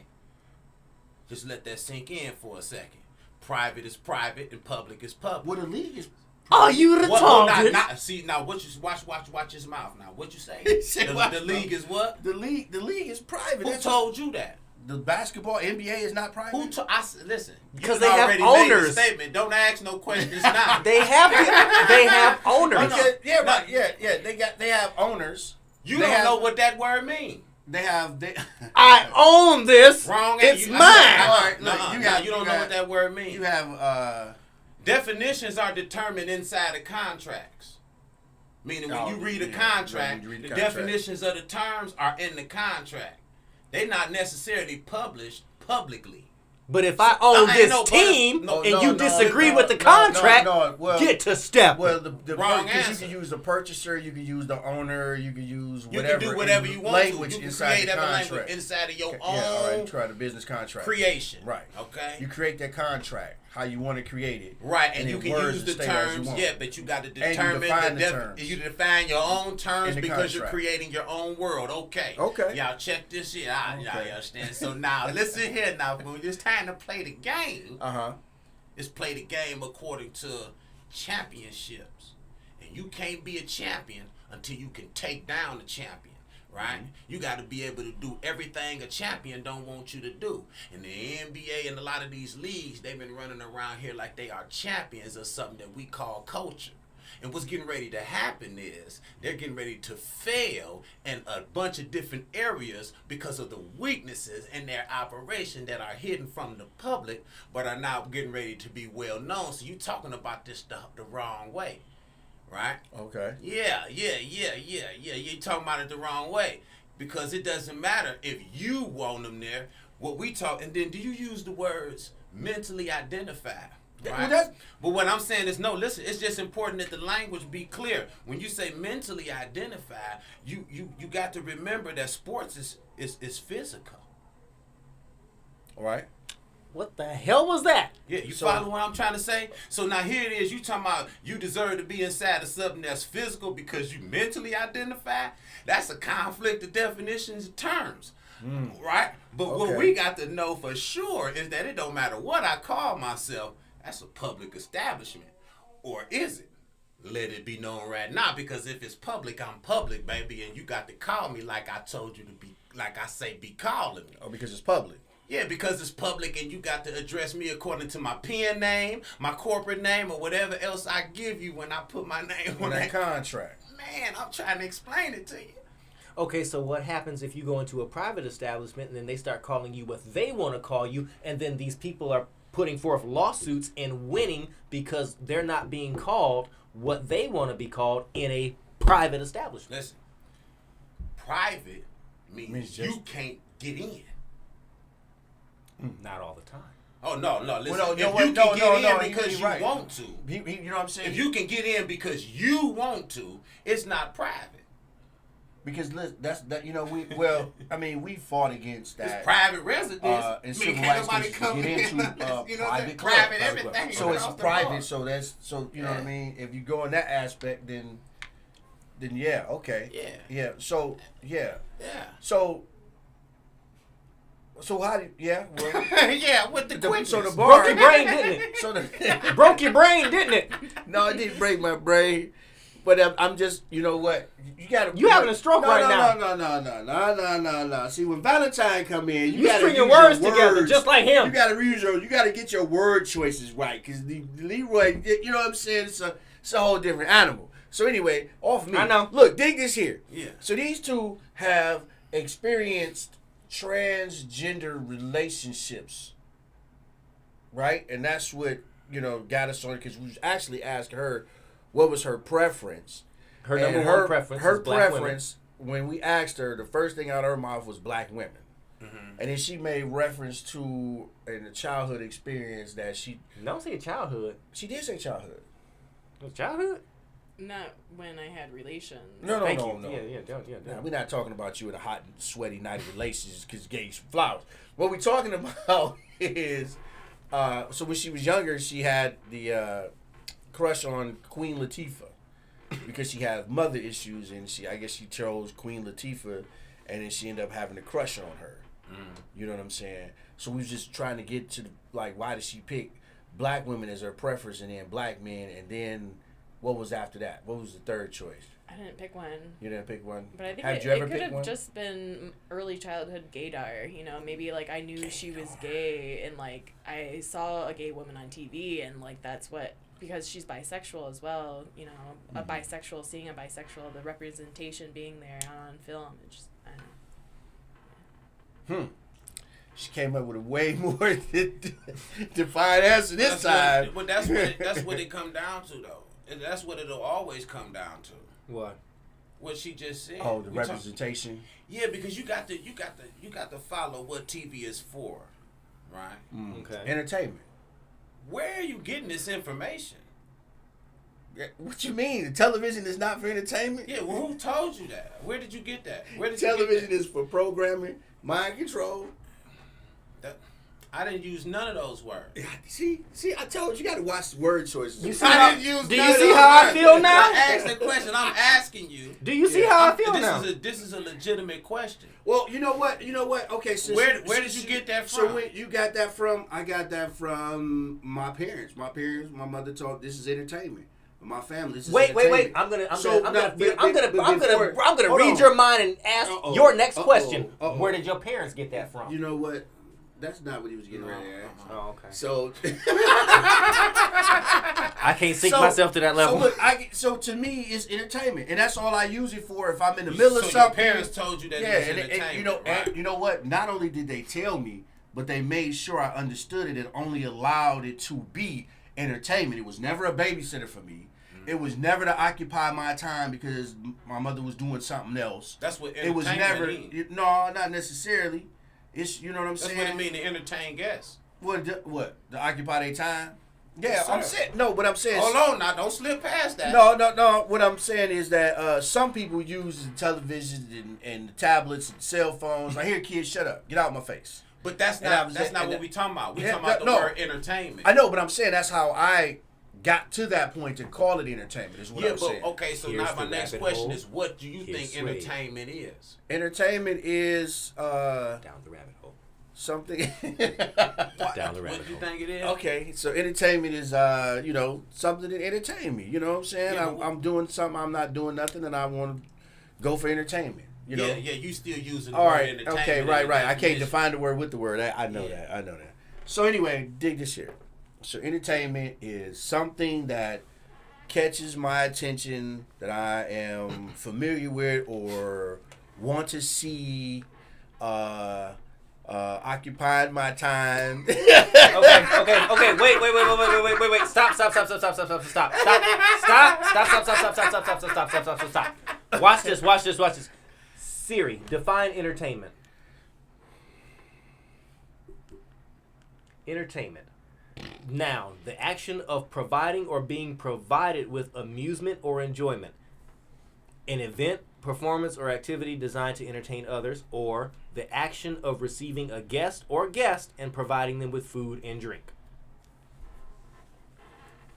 Speaker 7: just let that sink in for a second. Private is private, and public is public.
Speaker 4: Well, the league is.
Speaker 6: Are you retarded?
Speaker 7: Well, see now. What you watch his mouth now. What you say?
Speaker 4: Watch
Speaker 7: The league is what?
Speaker 4: The league is private.
Speaker 7: Who
Speaker 4: That's
Speaker 7: told you that?
Speaker 4: the basketball NBA is not private?
Speaker 7: Listen.
Speaker 6: Because
Speaker 7: you
Speaker 6: they have
Speaker 7: already made
Speaker 6: owners.
Speaker 7: a statement. Don't ask no questions now.
Speaker 6: They have owners.
Speaker 4: Okay, yeah, right. Yeah. They have owners.
Speaker 7: You
Speaker 4: They
Speaker 7: don't
Speaker 4: have-
Speaker 7: know what that word means.
Speaker 4: They have.
Speaker 6: I own this.
Speaker 7: Wrong.
Speaker 6: It's
Speaker 7: you,
Speaker 6: mine.
Speaker 4: All right, look,
Speaker 7: you
Speaker 4: you
Speaker 7: don't know
Speaker 4: got-
Speaker 7: what that word means.
Speaker 4: You have.
Speaker 7: Definitions are determined inside of contracts. Meaning when
Speaker 2: Oh,
Speaker 7: you read a
Speaker 2: yeah,
Speaker 7: contract,
Speaker 2: when you read
Speaker 7: the
Speaker 2: the contract.
Speaker 7: definitions of the terms are in the contract. They're not necessarily published publicly.
Speaker 6: But if I own
Speaker 7: I
Speaker 6: this
Speaker 7: know, but
Speaker 6: team
Speaker 7: no,
Speaker 6: and
Speaker 2: no,
Speaker 6: you
Speaker 2: no,
Speaker 6: disagree
Speaker 2: no,
Speaker 6: with the
Speaker 2: no,
Speaker 6: contract,
Speaker 2: no, well-
Speaker 6: get to step.
Speaker 2: Well, the
Speaker 7: Wrong
Speaker 2: because you
Speaker 7: answer.
Speaker 2: can use the purchaser, you can use the owner, you can use
Speaker 7: You
Speaker 2: whatever.
Speaker 7: can do whatever
Speaker 2: in
Speaker 7: you want
Speaker 2: language
Speaker 7: to. You can
Speaker 2: inside
Speaker 7: create
Speaker 2: the
Speaker 7: every
Speaker 2: contract.
Speaker 7: language inside of your
Speaker 2: Yeah, all right.
Speaker 7: own
Speaker 2: Try the business contract.
Speaker 7: creation.
Speaker 2: Right.
Speaker 7: Okay.
Speaker 2: You create that contract how you want to create it.
Speaker 7: Right, and you
Speaker 2: in
Speaker 7: can
Speaker 2: words
Speaker 7: use the
Speaker 2: and state as you
Speaker 7: terms,
Speaker 2: want.
Speaker 7: yeah, but you got to
Speaker 2: you
Speaker 7: determine
Speaker 2: define the
Speaker 7: the
Speaker 2: terms.
Speaker 7: you define your own terms
Speaker 2: In the
Speaker 7: because you're
Speaker 2: contract.
Speaker 7: creating your own world. Okay.
Speaker 2: Okay.
Speaker 7: Y'all check this shit out. Y'all
Speaker 2: Okay.
Speaker 7: understand? So now listen here now, when it's time to play the game,
Speaker 2: Uh-huh.
Speaker 7: it's play the game according to championships. And you can't be a champion until you can take down the champion. Right? You got to be able to do everything a champion don't want you to do. In the NBA and a lot of these leagues, they've been running around here like they are champions of something that we call culture. And what's getting ready to happen is they're getting ready to fail in a bunch of different areas because of the weaknesses in their operation that are hidden from the public, but are now getting ready to be well known. So you're talking about this stuff the wrong way. Right?
Speaker 2: Okay.
Speaker 7: Yeah. You're talking about it the wrong way. Because it doesn't matter if you want them there. What we talk, and then do you use the words mentally identify? Right?
Speaker 2: that's-
Speaker 7: But what I'm saying is, no, listen, it's just important that the language be clear. When you say mentally identify, you got to remember that sports is physical.
Speaker 2: All right.
Speaker 6: What the hell was that?
Speaker 7: Yeah, you
Speaker 2: So-
Speaker 7: follow what I'm trying to say? So now here it is, you talking about you deserve to be inside of something that's physical because you mentally identify? That's a conflict of definitions and terms. Right? But what
Speaker 2: Okay.
Speaker 7: we got to know for sure is that it don't matter what I call myself, that's a public establishment. Or is it? Let it be known right now, because if it's public, I'm public, baby, and you got to call me like I told you to be, like I say, be calling me.
Speaker 2: Oh, because it's public.
Speaker 7: Yeah, because it's public and you got to address me according to my pen name, my corporate name, or whatever else I give you when I put my name
Speaker 2: On
Speaker 7: on
Speaker 2: that
Speaker 7: that.
Speaker 2: contract.
Speaker 7: Man, I'm trying to explain it to you.
Speaker 6: Okay, so what happens if you go into a private establishment and then they start calling you what they want to call you, and then these people are putting forth lawsuits and winning because they're not being called what they want to be called in a private establishment?
Speaker 7: Listen, private means
Speaker 2: just-
Speaker 7: you can't get in.
Speaker 6: Not all the time.
Speaker 7: Oh, no, listen.
Speaker 2: Well, no,
Speaker 7: if
Speaker 2: no,
Speaker 7: you
Speaker 2: wait,
Speaker 7: can
Speaker 2: no,
Speaker 7: get
Speaker 2: no,
Speaker 7: in
Speaker 2: no,
Speaker 7: because
Speaker 2: you're
Speaker 7: you
Speaker 2: right.
Speaker 7: want to,
Speaker 2: You know what I'm saying?
Speaker 7: if you can get in because you want to, it's not private.
Speaker 2: Because that's that. You know, we fought against that.
Speaker 7: It's private residence.
Speaker 2: In
Speaker 7: I
Speaker 2: civil
Speaker 7: mean,
Speaker 2: rights
Speaker 7: can't nobody
Speaker 2: cases,
Speaker 7: come
Speaker 2: you get
Speaker 7: in.
Speaker 2: into
Speaker 7: You know what I'm saying?
Speaker 2: private club.
Speaker 7: Private everything.
Speaker 2: So it's
Speaker 7: across the
Speaker 2: private.
Speaker 7: board.
Speaker 2: So you know what I
Speaker 7: Yeah.
Speaker 2: mean. If you go in that aspect, then yeah, okay.
Speaker 7: Yeah.
Speaker 2: So yeah.
Speaker 7: Yeah.
Speaker 2: So how do well
Speaker 7: Yeah, with the quickness.
Speaker 2: so the
Speaker 6: Broke
Speaker 2: bar
Speaker 6: your brain, didn't it?
Speaker 2: so the
Speaker 6: Broke your brain, didn't it?
Speaker 2: no, it didn't break my brain. But I'm just, you know what? You gotta.
Speaker 6: You having a stroke right now.
Speaker 2: No. See, when Valentine come in,
Speaker 6: You
Speaker 2: gotta
Speaker 6: stringing
Speaker 2: use
Speaker 6: words
Speaker 2: your
Speaker 6: together,
Speaker 2: words.
Speaker 6: just like him.
Speaker 2: You gotta get your word choices right, because Leroy, you know what I'm saying? It's a whole different animal. So anyway, off me.
Speaker 6: I know.
Speaker 2: Look, dig this here.
Speaker 7: Yeah.
Speaker 2: So these two have experienced transgender relationships, right? And that's what got us on, because we was actually asking her what was her preference.
Speaker 6: Her
Speaker 2: And
Speaker 6: number one preference
Speaker 2: Her
Speaker 6: is black
Speaker 2: preference, when we asked her, the first thing out of her mouth was black women. And then she made reference to in the childhood experience that she
Speaker 6: women. Don't say childhood.
Speaker 2: did say childhood.
Speaker 6: Childhood?
Speaker 5: Not when I had relations.
Speaker 2: No.
Speaker 6: Thank you. Yeah, don't.
Speaker 2: Nah, we're not talking about you in a hot and sweaty night of relations because gave you some flowers. What we're talking about is, so when she was younger, she had the crush on Queen Latifah because she had mother issues, and I guess she chose Queen Latifah, and then she ended up having a crush on her. You know what I'm saying? So we was just trying to get to why did she pick black women as her preference, and then black men, and then what was after that? What was the third choice?
Speaker 5: I didn't pick one.
Speaker 2: You didn't pick one?
Speaker 5: But I think
Speaker 2: Had you ever
Speaker 5: it could
Speaker 2: picked
Speaker 5: have
Speaker 2: one?
Speaker 5: just been early childhood gaydar. Maybe I knew she was gay, and I saw a gay woman on TV, and that's what, because she's bisexual as well. A bisexual, seeing a bisexual, the representation being there on film. It just, I don't know.
Speaker 2: She came up with a way more defined answer this time.
Speaker 7: But that's what it come down to, though. That's what it'll always come down to.
Speaker 6: What?
Speaker 7: What she just said.
Speaker 2: Oh, the
Speaker 7: We talk-
Speaker 2: representation.
Speaker 7: Yeah, because you got to follow what TV is for, right?
Speaker 6: Okay.
Speaker 2: Entertainment.
Speaker 7: Where are you getting this information?
Speaker 2: Yeah, what you mean? The television is not for entertainment?
Speaker 7: Yeah, well, who told you that? Where did you get that? Where did
Speaker 2: Television
Speaker 7: you get
Speaker 2: is for programming, mind control.
Speaker 7: that? I didn't use none of those words.
Speaker 2: Yeah, see, I told you, got to watch word choices.
Speaker 6: You see
Speaker 7: I
Speaker 6: how,
Speaker 7: didn't use
Speaker 6: do
Speaker 7: none
Speaker 6: you
Speaker 7: of
Speaker 6: see
Speaker 7: those
Speaker 6: how I
Speaker 7: words.
Speaker 6: feel now?
Speaker 7: I asked the question. I'm asking you.
Speaker 6: Do you see how I feel now?
Speaker 7: This is a legitimate question.
Speaker 2: Well, you know what? Okay, so
Speaker 7: Where did you get that from?
Speaker 2: So when you got that from, I got that from my parents. My mother taught this is entertainment. My family. This is
Speaker 6: Wait.
Speaker 2: entertainment.
Speaker 6: I'm gonna
Speaker 2: Hold
Speaker 6: read
Speaker 2: on.
Speaker 6: your mind and ask your next question.
Speaker 2: Uh-oh.
Speaker 6: Where did your parents get that from?
Speaker 2: You know what? That's not what he was getting ready to ask.
Speaker 6: Oh, okay.
Speaker 2: So
Speaker 6: I can't sink myself to that level.
Speaker 2: So, look, so to me, it's entertainment, and that's all I use it for. If I'm in the middle of
Speaker 7: So
Speaker 2: something,
Speaker 7: your parents told you that
Speaker 2: yeah,
Speaker 7: it was
Speaker 2: and
Speaker 7: entertainment,
Speaker 2: you know,
Speaker 7: right?
Speaker 2: and you know what? Not only did they tell me, but they made sure I understood it and only allowed it to be entertainment. It was never a babysitter for me. It was never to occupy my time because my mother was doing something else.
Speaker 7: That's what
Speaker 2: It was never.
Speaker 7: mean.
Speaker 2: No, not necessarily. It's, you know what I'm
Speaker 7: That's
Speaker 2: saying.
Speaker 7: what it mean to entertain guests.
Speaker 2: What? To occupy their time? Yeah,
Speaker 7: Yes,
Speaker 2: I'm
Speaker 7: sir.
Speaker 2: saying no. What I'm saying.
Speaker 7: Hold on, now don't slip past that.
Speaker 2: No. What I'm saying is that some people use the televisions and the tablets and cell phones. I hear kids, shut up, get out of my face.
Speaker 7: But that's
Speaker 2: And I
Speaker 7: not
Speaker 2: was-
Speaker 7: that's not
Speaker 2: and
Speaker 7: what we talking about. We
Speaker 2: Yeah,
Speaker 7: talking about the
Speaker 2: no.
Speaker 7: word entertainment.
Speaker 2: I know, but I'm saying that's how I got to that point to call it entertainment. Is what
Speaker 7: Yeah,
Speaker 2: I'm
Speaker 7: but
Speaker 2: saying.
Speaker 7: okay, so
Speaker 6: Here's
Speaker 7: now my
Speaker 6: the
Speaker 7: next
Speaker 6: rabbit
Speaker 7: question
Speaker 6: hole.
Speaker 7: is, what do you
Speaker 6: Here's
Speaker 7: think
Speaker 6: Suede.
Speaker 7: entertainment is?
Speaker 2: Entertainment is
Speaker 6: Down the rabbit hole.
Speaker 2: something.
Speaker 6: Down the
Speaker 7: What
Speaker 6: rabbit
Speaker 7: do you
Speaker 6: hole.
Speaker 7: think it is?
Speaker 2: Okay, so entertainment is something to entertain me. You know what I'm saying?
Speaker 7: Yeah, but-
Speaker 2: I'm doing something. I'm not doing nothing, and I want to go for entertainment. You know.
Speaker 7: Yeah, you still using the
Speaker 2: All
Speaker 7: word
Speaker 2: right.
Speaker 7: entertainment.
Speaker 2: Okay.
Speaker 7: in
Speaker 2: Right.
Speaker 7: the
Speaker 2: I can't
Speaker 7: definition.
Speaker 2: define the word with the word. I know
Speaker 7: Yeah.
Speaker 2: that. I know that. So anyway, dig this here. So entertainment is something that catches my attention that I am familiar with or want to see. Occupied my time.
Speaker 6: Okay. Wait. Stop. Watch this. Siri, define entertainment. Entertainment. Noun, the action of providing or being provided with amusement or enjoyment. An event, performance, or activity designed to entertain others, or the action of receiving a guest or guests and providing them with food and drink.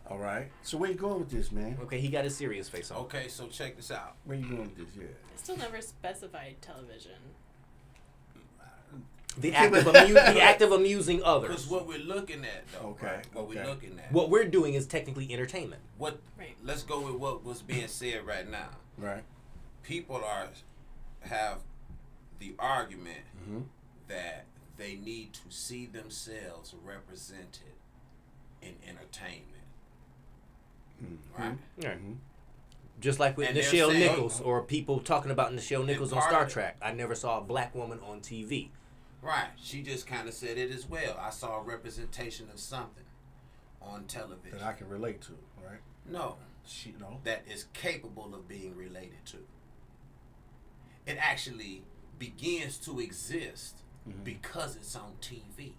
Speaker 2: All right. So where you going with this, man?
Speaker 6: Okay, he got his serious face on.
Speaker 7: Okay, so check this out.
Speaker 2: Where you going with this? Yeah.
Speaker 5: I still never specified television.
Speaker 6: The act of amusing others.
Speaker 7: Because what we're looking at, though,
Speaker 2: Okay,
Speaker 7: right? What we're
Speaker 2: okay.
Speaker 7: looking at.
Speaker 6: What we're doing is technically entertainment.
Speaker 7: What?
Speaker 5: Right.
Speaker 7: Let's go with what was being said right now.
Speaker 2: Right.
Speaker 7: People have the argument
Speaker 2: Mm-hmm.
Speaker 7: that they need to see themselves represented in entertainment. Right?
Speaker 6: Right. Just like with
Speaker 7: And they're
Speaker 6: Nichelle
Speaker 7: saying-
Speaker 6: Nichols or people talking about Nichelle Nichols on
Speaker 7: part
Speaker 6: Star
Speaker 7: of it-
Speaker 6: Trek. I never saw a black woman on TV.
Speaker 7: Right. She just kind of said it as well. I saw a representation of something on television.
Speaker 2: That I can relate to. Right.
Speaker 7: No,
Speaker 2: No.
Speaker 7: that is capable of being related to. It actually begins to exist because it's on TV.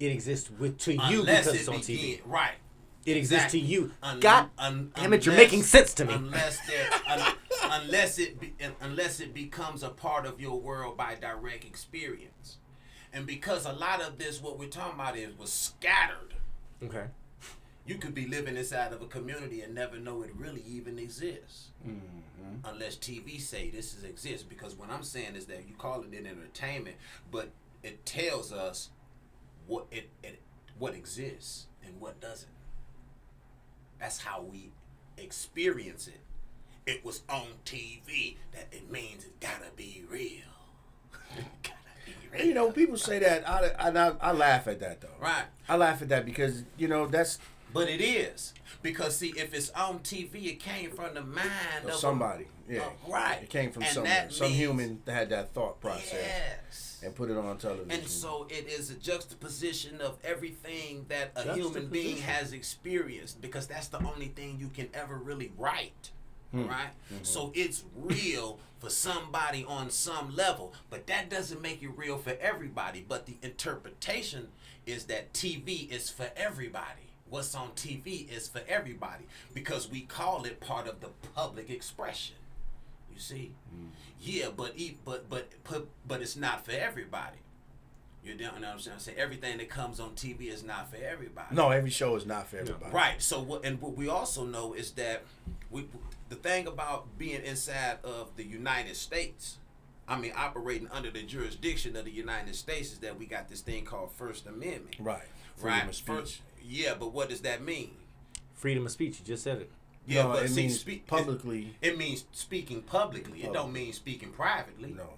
Speaker 6: It exists to you
Speaker 7: Unless
Speaker 6: because
Speaker 7: it
Speaker 6: it's on TV.
Speaker 7: begin- Right.
Speaker 6: It exists to
Speaker 7: Exactly.
Speaker 6: you.
Speaker 7: Un-
Speaker 6: God
Speaker 7: un-
Speaker 6: damn it, you're
Speaker 7: unless-
Speaker 6: making sense to me.
Speaker 7: Unless it becomes a part of your world by direct experience. And because a lot of this, what we're talking about was scattered.
Speaker 6: Okay.
Speaker 7: You could be living inside of a community and never know it really even exists. Unless TV say this exists. Because what I'm saying is that you call it an entertainment, but it tells us what what exists and what doesn't. That's how we experience it. It was on TV. That it means it gotta be real. Gotta be real.
Speaker 2: You know, people say that. I laugh at that though.
Speaker 7: Right.
Speaker 2: I laugh at that because that's
Speaker 7: But it is. Because see, if it's on TV, it came from the mind of
Speaker 2: somebody. Yeah.
Speaker 7: right.
Speaker 2: It came from
Speaker 7: And
Speaker 2: somebody.
Speaker 7: that
Speaker 2: Some
Speaker 7: means-
Speaker 2: human that had that thought process
Speaker 7: Yes.
Speaker 2: and put it on television.
Speaker 7: And so it is a juxtaposition of everything that a human being
Speaker 6: Juxtaposition.
Speaker 7: has experienced, because that's the only thing you can ever really write. right? So it's real for somebody on some level, but that doesn't make it real for everybody. But the interpretation is that TV is for everybody. What's on TV is for everybody because we call it part of the public expression. You see? Yeah, but it's not for everybody. You know what I'm saying? Everything that comes on TV is not for everybody.
Speaker 2: No, every show is not for everybody.
Speaker 7: Right. So what we also know is that the thing about being inside of the United States, I mean operating under the jurisdiction of the United States, is that we got this thing called First Amendment.
Speaker 2: Right. Freedom of speech.
Speaker 7: Yeah, but what does that mean?
Speaker 6: Freedom of speech. You just said it.
Speaker 7: Yeah,
Speaker 2: No,
Speaker 7: but
Speaker 2: it
Speaker 7: see,
Speaker 2: means publicly.
Speaker 7: It means speaking publicly. It don't mean speaking privately.
Speaker 2: No.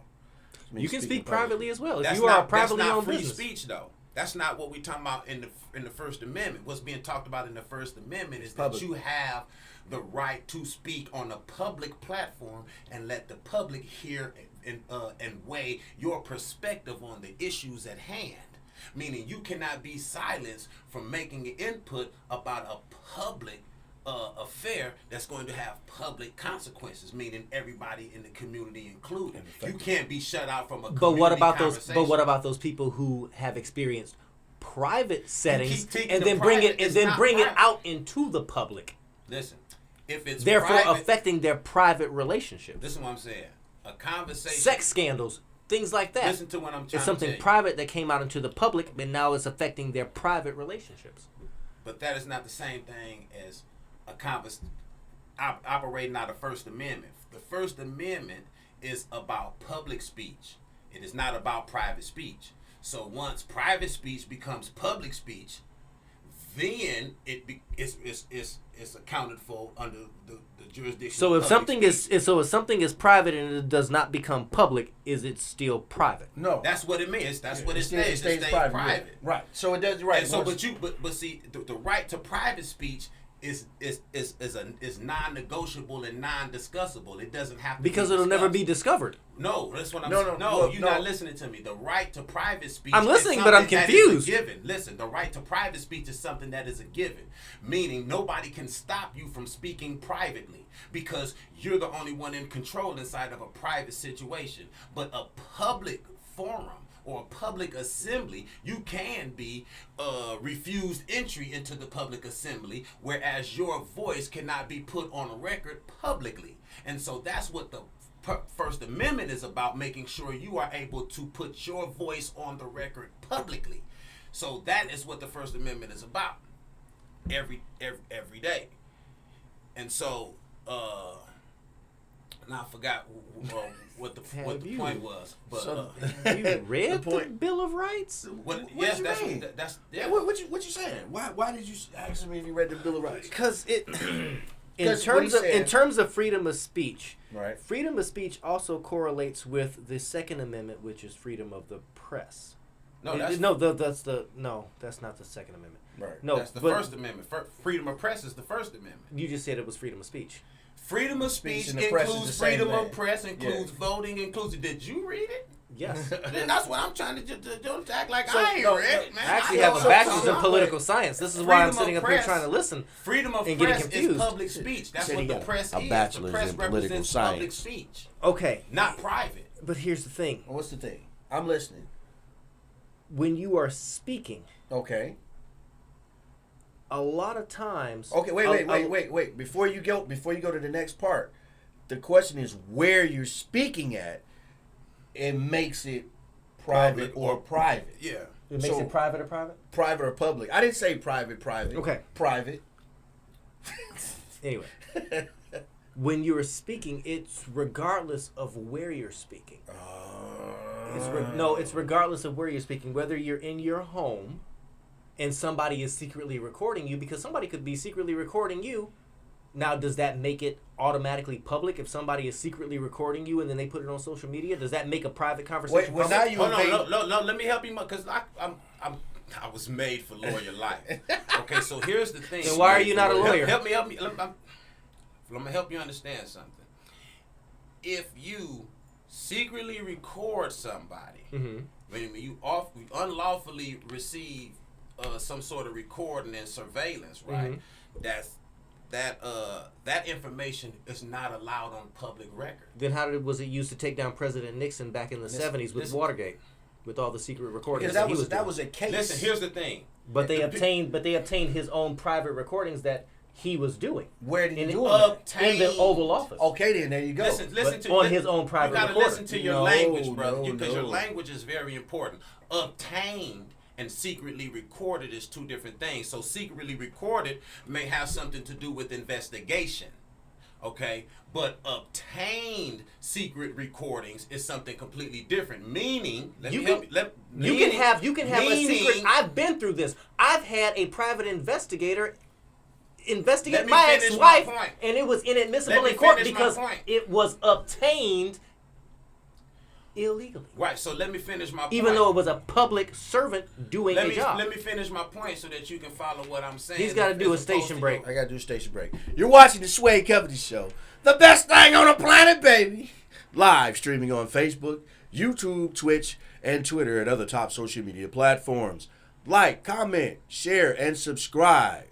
Speaker 6: You can speak privately as well. If
Speaker 7: That's
Speaker 6: you are a
Speaker 7: not,
Speaker 6: privately
Speaker 7: that's not
Speaker 6: owned
Speaker 7: free
Speaker 6: business.
Speaker 7: speech, though. That's not what we're talking about in the First Amendment. What's being talked about in the First Amendment is
Speaker 2: Public.
Speaker 7: that you have the right to speak on a public platform and let the public hear and weigh your perspective on the issues at hand. Meaning you cannot be silenced from making an input about a public affair that's going to have public consequences, meaning everybody in the community included. You can't be shut out from a community
Speaker 6: But what about those?
Speaker 7: conversation.
Speaker 6: But what about those people who have experienced private settings
Speaker 7: taking
Speaker 6: and
Speaker 7: the
Speaker 6: then bring
Speaker 7: private,
Speaker 6: it
Speaker 7: it's not
Speaker 6: bring it
Speaker 7: private.
Speaker 6: out into the public,
Speaker 7: Listen, if it's
Speaker 6: therefore
Speaker 7: private,
Speaker 6: affecting their private relationships,
Speaker 7: this is what I'm saying. A conversation.
Speaker 6: sex scandals, things like that.
Speaker 7: Listen to what I'm trying
Speaker 6: It's something
Speaker 7: to tell you.
Speaker 6: private that came out into the public, but now it's affecting their private relationships.
Speaker 7: But that is not the same thing as a operating out of First Amendment. The First Amendment is about public speech. It is not about private speech. So once private speech becomes public speech, then it's accounted for under the jurisdiction.
Speaker 6: So
Speaker 7: of
Speaker 6: if
Speaker 7: public
Speaker 6: something
Speaker 7: speech.
Speaker 6: if something is private and it does not become public, is it still private?
Speaker 2: No.
Speaker 7: That's what it means. That's what it
Speaker 2: stays-
Speaker 7: stays. It stays
Speaker 2: private.
Speaker 7: private.
Speaker 2: Yeah. Right. So it does right.
Speaker 7: And so,
Speaker 2: once-
Speaker 7: but see, the right to private speech is non-negotiable and non-discussable. It doesn't have to
Speaker 6: Because
Speaker 7: be
Speaker 6: it'll never
Speaker 7: discussed.
Speaker 6: be discovered.
Speaker 7: No, that's what I'm
Speaker 2: No,
Speaker 7: saying.
Speaker 2: no,
Speaker 7: No,
Speaker 2: look,
Speaker 7: you're
Speaker 2: no.
Speaker 7: not listening to me. The right to private speech.
Speaker 6: I'm
Speaker 7: is
Speaker 6: listening, but I'm
Speaker 7: something that is a
Speaker 6: confused.
Speaker 7: given. Listen, the right to private speech is something that is a given, meaning nobody can stop you from speaking privately because you're the only one in control inside of a private situation. But a public forum or a public assembly, you can be refused entry into the public assembly, whereas your voice cannot be put on record publicly. And so that's what the First Amendment is about, making sure you are able to put your voice on the record publicly. So that is what the First Amendment is about every day. And so now I forgot what the point was. But
Speaker 6: Have you read the
Speaker 2: point-
Speaker 6: Bill of Rights?
Speaker 7: yes,
Speaker 2: you
Speaker 7: that's
Speaker 2: mean?
Speaker 7: that's yeah.
Speaker 2: What you saying? Why did you ask me if you read the Bill of Rights?
Speaker 6: Because it, in
Speaker 2: 'Cause what he said-
Speaker 6: terms of freedom of speech,
Speaker 2: Right.
Speaker 6: freedom of speech also correlates with the Second Amendment, which is freedom of the press.
Speaker 7: No, that's
Speaker 6: That's not the Second Amendment.
Speaker 2: Right.
Speaker 6: No,
Speaker 7: that's the
Speaker 6: but
Speaker 7: First Amendment. Freedom of press is the First Amendment.
Speaker 6: You just said it was freedom of speech.
Speaker 7: Freedom of speech
Speaker 2: and the press is
Speaker 7: includes
Speaker 2: the same
Speaker 7: freedom of
Speaker 2: thing.
Speaker 7: press, includes
Speaker 2: Yeah.
Speaker 7: voting, includes. Did you read it?
Speaker 6: Yes.
Speaker 7: Then that's what I'm trying to don't act like
Speaker 2: So,
Speaker 7: I ain't
Speaker 2: no,
Speaker 7: read it, man.
Speaker 6: I actually
Speaker 7: know
Speaker 6: have
Speaker 7: what
Speaker 6: a
Speaker 7: I'm
Speaker 6: bachelor's
Speaker 7: talking
Speaker 6: in
Speaker 7: about.
Speaker 6: political science. This is why I'm
Speaker 7: Freedom of
Speaker 6: sitting up here
Speaker 7: press.
Speaker 6: trying to listen.
Speaker 7: Freedom of
Speaker 6: and getting
Speaker 7: press is
Speaker 6: confused.
Speaker 7: public speech. That's
Speaker 2: Said
Speaker 7: what
Speaker 2: he
Speaker 7: the
Speaker 2: got
Speaker 7: press
Speaker 2: a
Speaker 7: is.
Speaker 2: bachelor's
Speaker 7: the press
Speaker 2: in political
Speaker 7: represents public
Speaker 2: science.
Speaker 7: speech,
Speaker 6: Okay,
Speaker 7: not private.
Speaker 6: but here's the thing.
Speaker 2: What's the thing? I'm listening.
Speaker 6: When you are speaking,
Speaker 2: Okay.
Speaker 6: a lot of times.
Speaker 2: Okay. Wait. Before you go to the next part, the question is where you're speaking at. It makes it private
Speaker 7: Public
Speaker 2: or private.
Speaker 7: Yeah.
Speaker 6: It makes
Speaker 2: So-
Speaker 6: it private or private?
Speaker 2: Private or public. I didn't say private.
Speaker 6: Okay.
Speaker 2: Private.
Speaker 6: Anyway. When you're speaking, it's regardless of where you're speaking. It's regardless of where you're speaking. Whether you're in your home and somebody is secretly recording you, because somebody could be secretly recording you. Now, does that make it automatically public if somebody is secretly recording you and then they put it on social media? Does that make a private conversation
Speaker 2: Well,
Speaker 6: public?
Speaker 2: now you
Speaker 7: Hold on,
Speaker 2: invade-
Speaker 7: no, let me help you, because I was made for lawyer life. Okay, so here's the thing.
Speaker 6: Then why are you not a lawyer?
Speaker 7: Help me. I'm gonna help you understand something. If you secretly record somebody,
Speaker 6: Mhm.
Speaker 7: when you unlawfully receive some sort of recording and surveillance, right?
Speaker 6: Mhm.
Speaker 7: That's that information is not allowed on public record.
Speaker 6: Then how was it used to take down President Nixon back in the 70s with Watergate, with all the secret recordings
Speaker 2: Because
Speaker 6: that
Speaker 2: was
Speaker 6: doing?
Speaker 2: a case.
Speaker 7: Listen, here's the thing.
Speaker 6: But they obtained his own private recordings that he was doing.
Speaker 2: Where did he do
Speaker 6: in the Oval Office.
Speaker 2: Okay, then there you go.
Speaker 7: Listen to
Speaker 6: on his own private
Speaker 7: You gotta
Speaker 6: recorder.
Speaker 7: listen to your
Speaker 2: No,
Speaker 7: language, brother,
Speaker 2: no,
Speaker 7: because your
Speaker 2: no.
Speaker 7: language is very important. Obtained and secretly recorded is two different things. So secretly recorded may have something to do with investigation, okay? But obtained secret recordings is something completely different. Meaning,
Speaker 6: You can have a secret. I've been through this. I've had a private investigator investigate
Speaker 7: Let me
Speaker 6: my
Speaker 7: finish
Speaker 6: ex-wife,
Speaker 7: my point.
Speaker 6: and it was inadmissible
Speaker 7: Let me
Speaker 6: in court
Speaker 7: finish my
Speaker 6: because
Speaker 7: point.
Speaker 6: it was obtained illegally.
Speaker 7: Right, so let me finish my point.
Speaker 6: Even though it was a public servant doing a job.
Speaker 7: Let me finish my point so that you can follow what I'm saying.
Speaker 6: He's got to do a
Speaker 7: As opposed
Speaker 6: station
Speaker 7: to
Speaker 6: break.
Speaker 2: I gotta do a station break. You're watching the Suede Covington Show, the best thing on the planet, baby. Live streaming on Facebook, YouTube, Twitch, and Twitter, and other top social media platforms. Like, comment, share, and subscribe.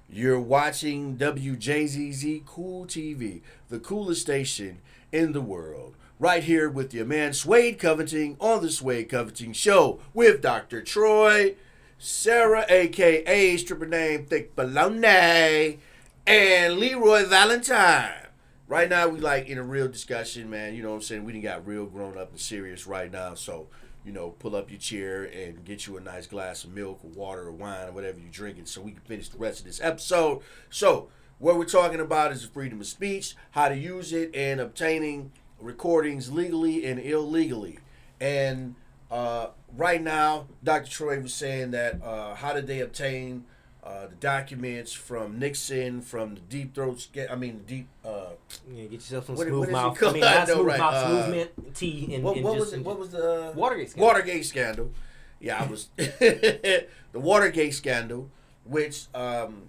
Speaker 2: You're watching WJZZ Cool TV, the coolest station in the world. Right here with your man Suede Covington on the Suede Covington Show with Dr. Troy, Sarah, a.k.a. stripper name Thick Bologna, and Leroy Valentine. Right now, we like in a real discussion, man. You know what I'm saying? We done got real grown up and serious right now. So, you know, pull up your chair and get you a nice glass of milk or water or wine or whatever you're drinking so we can finish the rest of this episode. So, what we're talking about is freedom of speech, how to use it, and obtaining recordings legally and illegally. And right now, Dr. Troy was saying that how did they obtain the documents from Nixon, from the deep throat, get
Speaker 6: yourself some
Speaker 2: what
Speaker 6: smooth
Speaker 2: is it
Speaker 6: mouth.
Speaker 2: called?
Speaker 6: Not
Speaker 2: I know,
Speaker 6: smooth
Speaker 2: right.
Speaker 6: mouth, smooth mint tea. And,
Speaker 2: what
Speaker 6: and
Speaker 2: was
Speaker 6: just,
Speaker 2: it? What was the
Speaker 6: Watergate scandal.
Speaker 2: Watergate scandal. Yeah, I was the Watergate scandal, which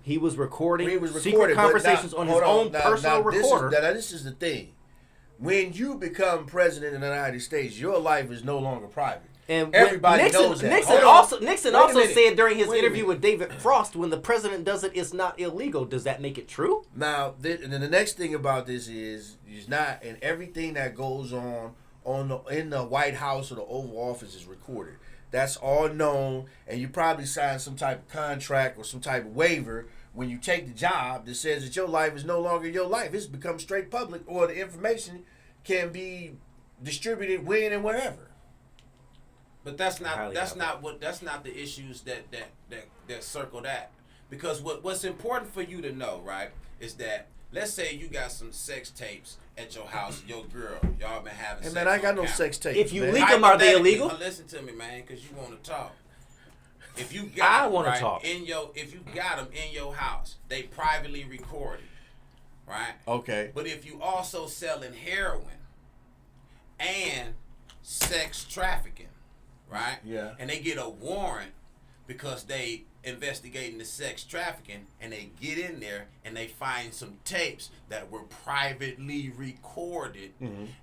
Speaker 6: He was recording secret
Speaker 2: recorded, but
Speaker 6: conversations
Speaker 2: now-
Speaker 6: on his
Speaker 2: hold
Speaker 6: own personal
Speaker 2: now
Speaker 6: recorder.
Speaker 2: This is the thing. When you become president of the United States, your life is no longer private.
Speaker 6: And
Speaker 2: Everybody
Speaker 6: Nixon,
Speaker 2: knows that.
Speaker 6: Nixon
Speaker 2: Hold
Speaker 6: also
Speaker 2: on.
Speaker 6: Nixon
Speaker 2: Wait a
Speaker 6: also
Speaker 2: minute.
Speaker 6: said during his
Speaker 2: Wait a
Speaker 6: interview
Speaker 2: minute.
Speaker 6: with David Frost, when the president does it, it's not illegal. Does that make it true?
Speaker 2: Now, and then the next thing about this is not, and everything that goes on in the White House or the Oval Office is recorded. That's all known, and you probably sign some type of contract or some type of waiver when you take the job that says that your life is no longer your life. It's become straight public, or the information can be distributed when and wherever.
Speaker 7: But that's not
Speaker 6: Highly
Speaker 7: that's not the issues that circle that. Because what's important for you to know, right, is that let's say you got some sex tapes at your house, your girl, y'all been having
Speaker 2: Hey
Speaker 7: sex.
Speaker 2: man, I got
Speaker 7: on
Speaker 2: no
Speaker 7: camera.
Speaker 2: sex tapes.
Speaker 6: If you
Speaker 2: man.
Speaker 6: leak them, are they
Speaker 7: Hypothetically,
Speaker 6: illegal?
Speaker 7: Listen to me, man, because you want to talk. If you
Speaker 6: I
Speaker 7: got
Speaker 6: wanna
Speaker 7: them, right,
Speaker 6: talk.
Speaker 7: if you got them in your house, they privately recorded, right?
Speaker 2: Okay.
Speaker 7: But if you also selling heroin and sex trafficking, right?
Speaker 2: Yeah.
Speaker 7: And they get a warrant because they investigating the sex trafficking, and they get in there and they find some tapes that were privately recorded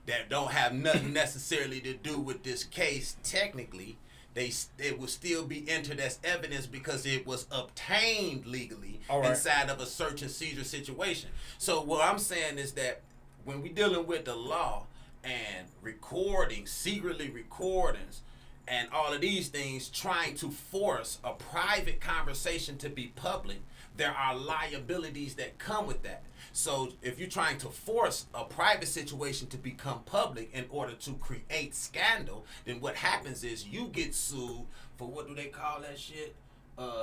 Speaker 7: that don't have nothing necessarily to do with this case technically. It will still be entered as evidence because it was obtained legally
Speaker 2: All right.
Speaker 7: inside of a search and seizure situation. So what I'm saying is that when we're dealing with the law and recordings, secretly recordings, and all of these things trying to force a private conversation to be public, there are liabilities that come with that. So if you're trying to force a private situation to become public in order to create scandal, then what happens is you get sued for, what do they call that shit?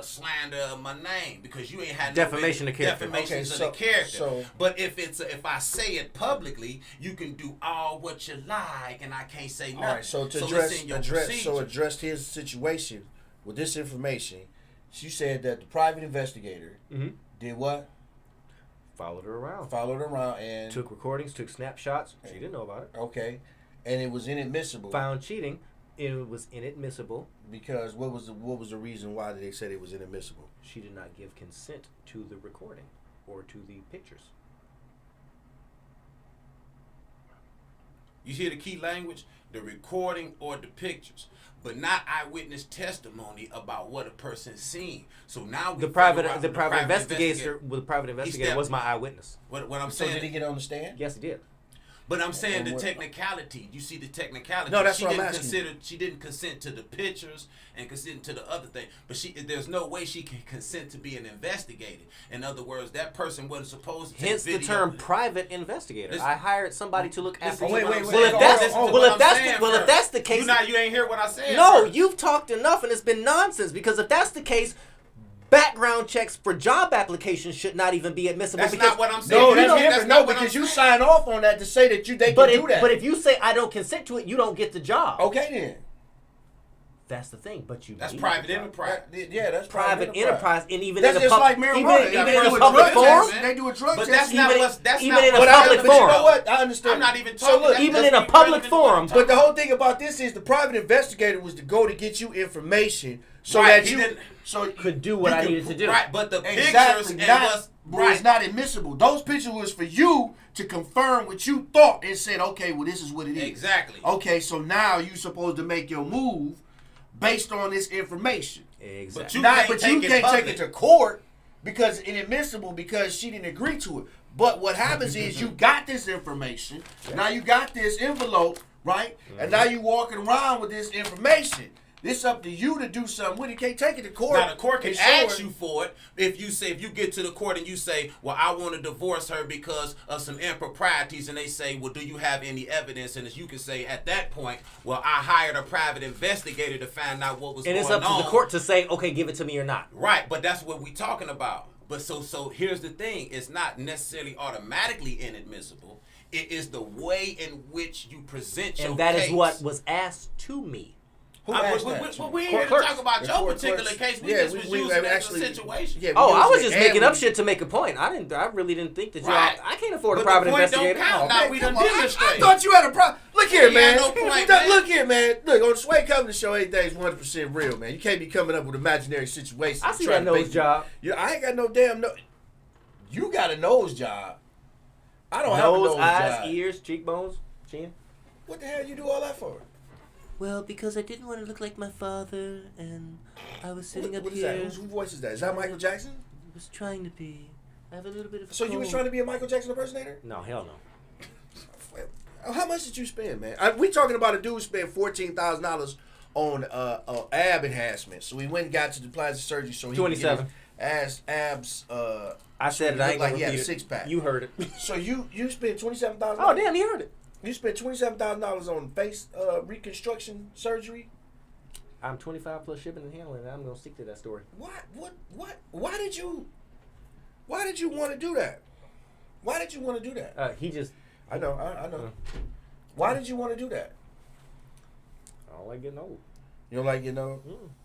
Speaker 7: Slander of my name, because you ain't had
Speaker 6: Defamation
Speaker 7: no
Speaker 6: of character.
Speaker 7: defamations
Speaker 2: Okay,
Speaker 7: of the character.
Speaker 2: so-
Speaker 7: But if I say it publicly, you can do all what you like, and I can't say nothing.
Speaker 2: All right, so to
Speaker 7: it's in your procedure.
Speaker 2: address his situation with this information, you said that the private investigator did what?
Speaker 6: Followed her around.
Speaker 2: Followed around and
Speaker 6: Took recordings, took snapshots. She didn't know about it.
Speaker 2: okay, and it was inadmissible
Speaker 6: Found cheating. It was inadmissible.
Speaker 2: because what was the reason why they said it was inadmissible?
Speaker 6: She did not give consent to the recording or to the pictures.
Speaker 7: You hear the key language? The recording or the pictures. But not eyewitness testimony about what a person's seen. So now
Speaker 6: The private investigator was my eyewitness.
Speaker 7: What I'm
Speaker 2: So
Speaker 7: saying.
Speaker 2: did he get on the stand?
Speaker 6: Yes, he did.
Speaker 7: But I'm saying
Speaker 2: And
Speaker 7: the
Speaker 2: what-
Speaker 7: technicality. You see the technicality.
Speaker 2: No, that's
Speaker 7: she
Speaker 2: what I'm
Speaker 7: didn't
Speaker 2: asking
Speaker 7: consider. She didn't consent to the pictures and consent to the other thing. But there's no way she can consent to being investigated. In other words, that person wasn't supposed to.
Speaker 6: Hence the term private investigator.
Speaker 7: Listen-
Speaker 6: I hired somebody to look after.
Speaker 7: Listen to
Speaker 2: wait,
Speaker 7: what
Speaker 2: wait,
Speaker 7: I'm
Speaker 2: wait.
Speaker 7: saying.
Speaker 6: Well, if that's
Speaker 7: Listen to
Speaker 6: well,
Speaker 7: what
Speaker 6: if
Speaker 7: I'm
Speaker 6: that's
Speaker 7: saying
Speaker 6: the, well, if
Speaker 7: first.
Speaker 6: that's the case,
Speaker 7: You ain't hear what I said.
Speaker 6: no,
Speaker 7: first.
Speaker 6: you've talked enough, and it's been nonsense. Because if that's the case, background checks for job applications should not even be admissible.
Speaker 7: That's
Speaker 6: because
Speaker 7: not what I'm saying.
Speaker 2: No,
Speaker 7: You
Speaker 2: that's
Speaker 7: know,
Speaker 2: different.
Speaker 7: not
Speaker 2: No,
Speaker 7: what I'm
Speaker 2: because you
Speaker 7: saying.
Speaker 2: sign off on that to say that they
Speaker 6: But
Speaker 2: can do that.
Speaker 6: if you say I don't consent to it, you don't get the job.
Speaker 2: Okay then.
Speaker 6: That's the thing. But you
Speaker 7: That's
Speaker 6: need
Speaker 7: private
Speaker 6: the job.
Speaker 7: enterprise.
Speaker 2: Yeah, that's
Speaker 6: Private enterprise, and even
Speaker 2: That's
Speaker 6: in a
Speaker 2: just like marijuana.
Speaker 6: even
Speaker 2: They
Speaker 6: in
Speaker 2: do
Speaker 6: a
Speaker 2: a
Speaker 6: public
Speaker 2: drug
Speaker 6: forum.
Speaker 2: test. They do a drug
Speaker 7: But
Speaker 2: test.
Speaker 7: that's not
Speaker 6: Even-
Speaker 7: what's. That's
Speaker 6: even
Speaker 7: not
Speaker 6: in a
Speaker 7: what
Speaker 2: But,
Speaker 6: public
Speaker 2: but you know
Speaker 6: forum.
Speaker 2: what? I understand.
Speaker 7: I'm not even
Speaker 2: So
Speaker 7: talking.
Speaker 2: look,
Speaker 7: that-
Speaker 6: even
Speaker 7: let's
Speaker 6: in a
Speaker 7: be
Speaker 6: public
Speaker 7: relevant to what I'm
Speaker 6: forum.
Speaker 7: talking
Speaker 2: But the whole thing about this is the private investigator was to go to get you information so
Speaker 7: Right,
Speaker 2: that
Speaker 7: he
Speaker 2: you
Speaker 7: didn't-
Speaker 6: Could do what
Speaker 2: you
Speaker 6: I
Speaker 2: could
Speaker 6: needed to do.
Speaker 7: Right, but the pictures
Speaker 2: exactly
Speaker 7: and
Speaker 2: not,
Speaker 7: what's
Speaker 2: but it's not admissible. Those pictures was for you to confirm what you thought and said, okay, well this is what it is.
Speaker 7: Exactly.
Speaker 2: Okay, so now you supposed to make your move based on this information.
Speaker 6: Exactly.
Speaker 7: But you
Speaker 2: Can't
Speaker 7: public.
Speaker 2: take it to court because it's inadmissible because she didn't agree to it. But what happens is you got this information. Now you got this envelope, right? And now you walking around with this information. It's up to you to do something with it. You can't take it to court.
Speaker 7: Now the court can
Speaker 2: and show
Speaker 7: ask
Speaker 2: her.
Speaker 7: you for it if you get to the court and you say, well, I want to divorce her because of some improprieties, and they say, well, do you have any evidence? And as you can say at that point, well, I hired a private investigator to find out what was
Speaker 6: And
Speaker 7: going
Speaker 6: it's
Speaker 7: on.
Speaker 6: up to the court to say, okay, give it to me or not.
Speaker 7: Right, but that's what we're talking about. But so here's the thing: it's not necessarily automatically inadmissible. It is the way in which you present your
Speaker 6: And that
Speaker 7: case.
Speaker 6: is what was asked to me.
Speaker 2: Who
Speaker 7: We
Speaker 2: asked that?
Speaker 7: ain't here to
Speaker 6: Court
Speaker 7: talk about
Speaker 2: The
Speaker 7: your
Speaker 2: court
Speaker 7: particular
Speaker 2: clerks.
Speaker 7: case. We
Speaker 2: Yeah,
Speaker 7: just was using it as a situation.
Speaker 2: Yeah,
Speaker 6: Oh, I was
Speaker 2: using
Speaker 6: just
Speaker 2: it
Speaker 6: making
Speaker 2: and
Speaker 6: up
Speaker 2: we-
Speaker 6: shit to make a point. I really didn't think that
Speaker 7: Right.
Speaker 6: I can't afford a
Speaker 7: But the
Speaker 6: private
Speaker 7: point
Speaker 6: investigator.
Speaker 7: don't count.
Speaker 2: Oh,
Speaker 7: Now
Speaker 2: man,
Speaker 7: we
Speaker 2: come
Speaker 7: done
Speaker 2: on. I
Speaker 7: demonstrated.
Speaker 2: thought you had a problem. Look here,
Speaker 7: He
Speaker 2: man.
Speaker 7: had no point, man.
Speaker 2: Look here, man. Look, on the Suede Covington show, everything's 100% real, man. You can't be coming up with imaginary situations.
Speaker 6: I see
Speaker 2: trying
Speaker 6: that
Speaker 2: to
Speaker 6: nose
Speaker 2: make-
Speaker 6: job.
Speaker 2: Yeah, I ain't got no damn nose. You got a nose job. I don't have a
Speaker 6: Nose,
Speaker 2: nose
Speaker 6: eyes,
Speaker 2: job.
Speaker 6: ears, cheekbones, chin.
Speaker 2: What the hell you do all that for?
Speaker 6: Well, because I didn't want to look like my father, and I was sitting
Speaker 2: What
Speaker 6: up
Speaker 2: is that?
Speaker 6: here.
Speaker 2: Whose voice is that? Is that Michael Jackson?
Speaker 6: I was trying to be. I have a little bit of.
Speaker 2: So you was trying to be a Michael Jackson impersonator?
Speaker 6: No, hell no.
Speaker 2: How much did you spend, man? We talking about a dude who spent $14,000 on ab enhancement. So he went and got to the plastic surgery so he could get
Speaker 6: 27.
Speaker 2: his abs.
Speaker 6: I said it. I ain't
Speaker 2: like
Speaker 6: gonna
Speaker 2: he had a
Speaker 6: repeat it.
Speaker 2: six-pack.
Speaker 6: You heard it.
Speaker 2: So you spent $27,000.
Speaker 6: Oh damn, you heard it.
Speaker 2: You spent $27,000 on face reconstruction surgery.
Speaker 6: I'm 25 plus shipping and handling. And I'm gonna stick to that story.
Speaker 2: What? Why did you want to do that? Why did you want to do that?
Speaker 6: He just.
Speaker 2: I know. Why did you want to do that?
Speaker 6: I don't like getting old.
Speaker 2: You don't like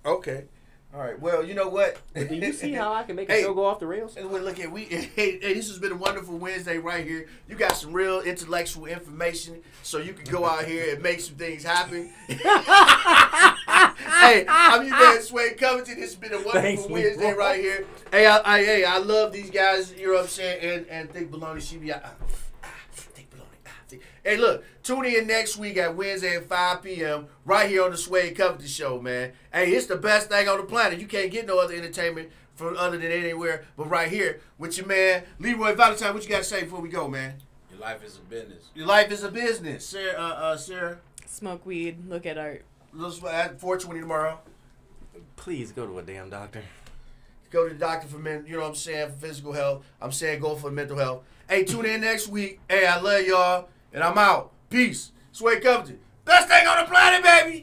Speaker 2: Okay. All right. Well, you know what?
Speaker 6: But do you see how I can make a
Speaker 2: Hey.
Speaker 6: show go off the rails?
Speaker 2: And look at hey, this has been a wonderful Wednesday right here. You got some real intellectual information, so you can go out here and make some things happen. Hey, I'm your man Suede Covington. This has been a wonderful
Speaker 6: Thanks,
Speaker 2: Wednesday
Speaker 6: bro.
Speaker 2: right here. Hey, I love these guys. You know what I'm saying? And Thick Baloney CBI. Thick Baloney. Hey, look, tune in next week at Wednesday at 5 p.m. right here on the Suede Covington Show, man. Hey, it's the best thing on the planet. You can't get no other entertainment from other than anywhere but right here with your man Leroy Valentine. What you got to say before we go, man?
Speaker 7: Your life is a business.
Speaker 2: Your life is a business. Sarah,
Speaker 5: Smoke weed, look at art.
Speaker 2: at 4:20 tomorrow.
Speaker 6: Please go to a damn doctor.
Speaker 2: Go to the doctor for men, you know what I'm saying, for physical health. I'm saying go for mental health. Hey, tune in next week. Hey, I love y'all, and I'm out. Peace. Suede Covington. Best thing on the planet, baby.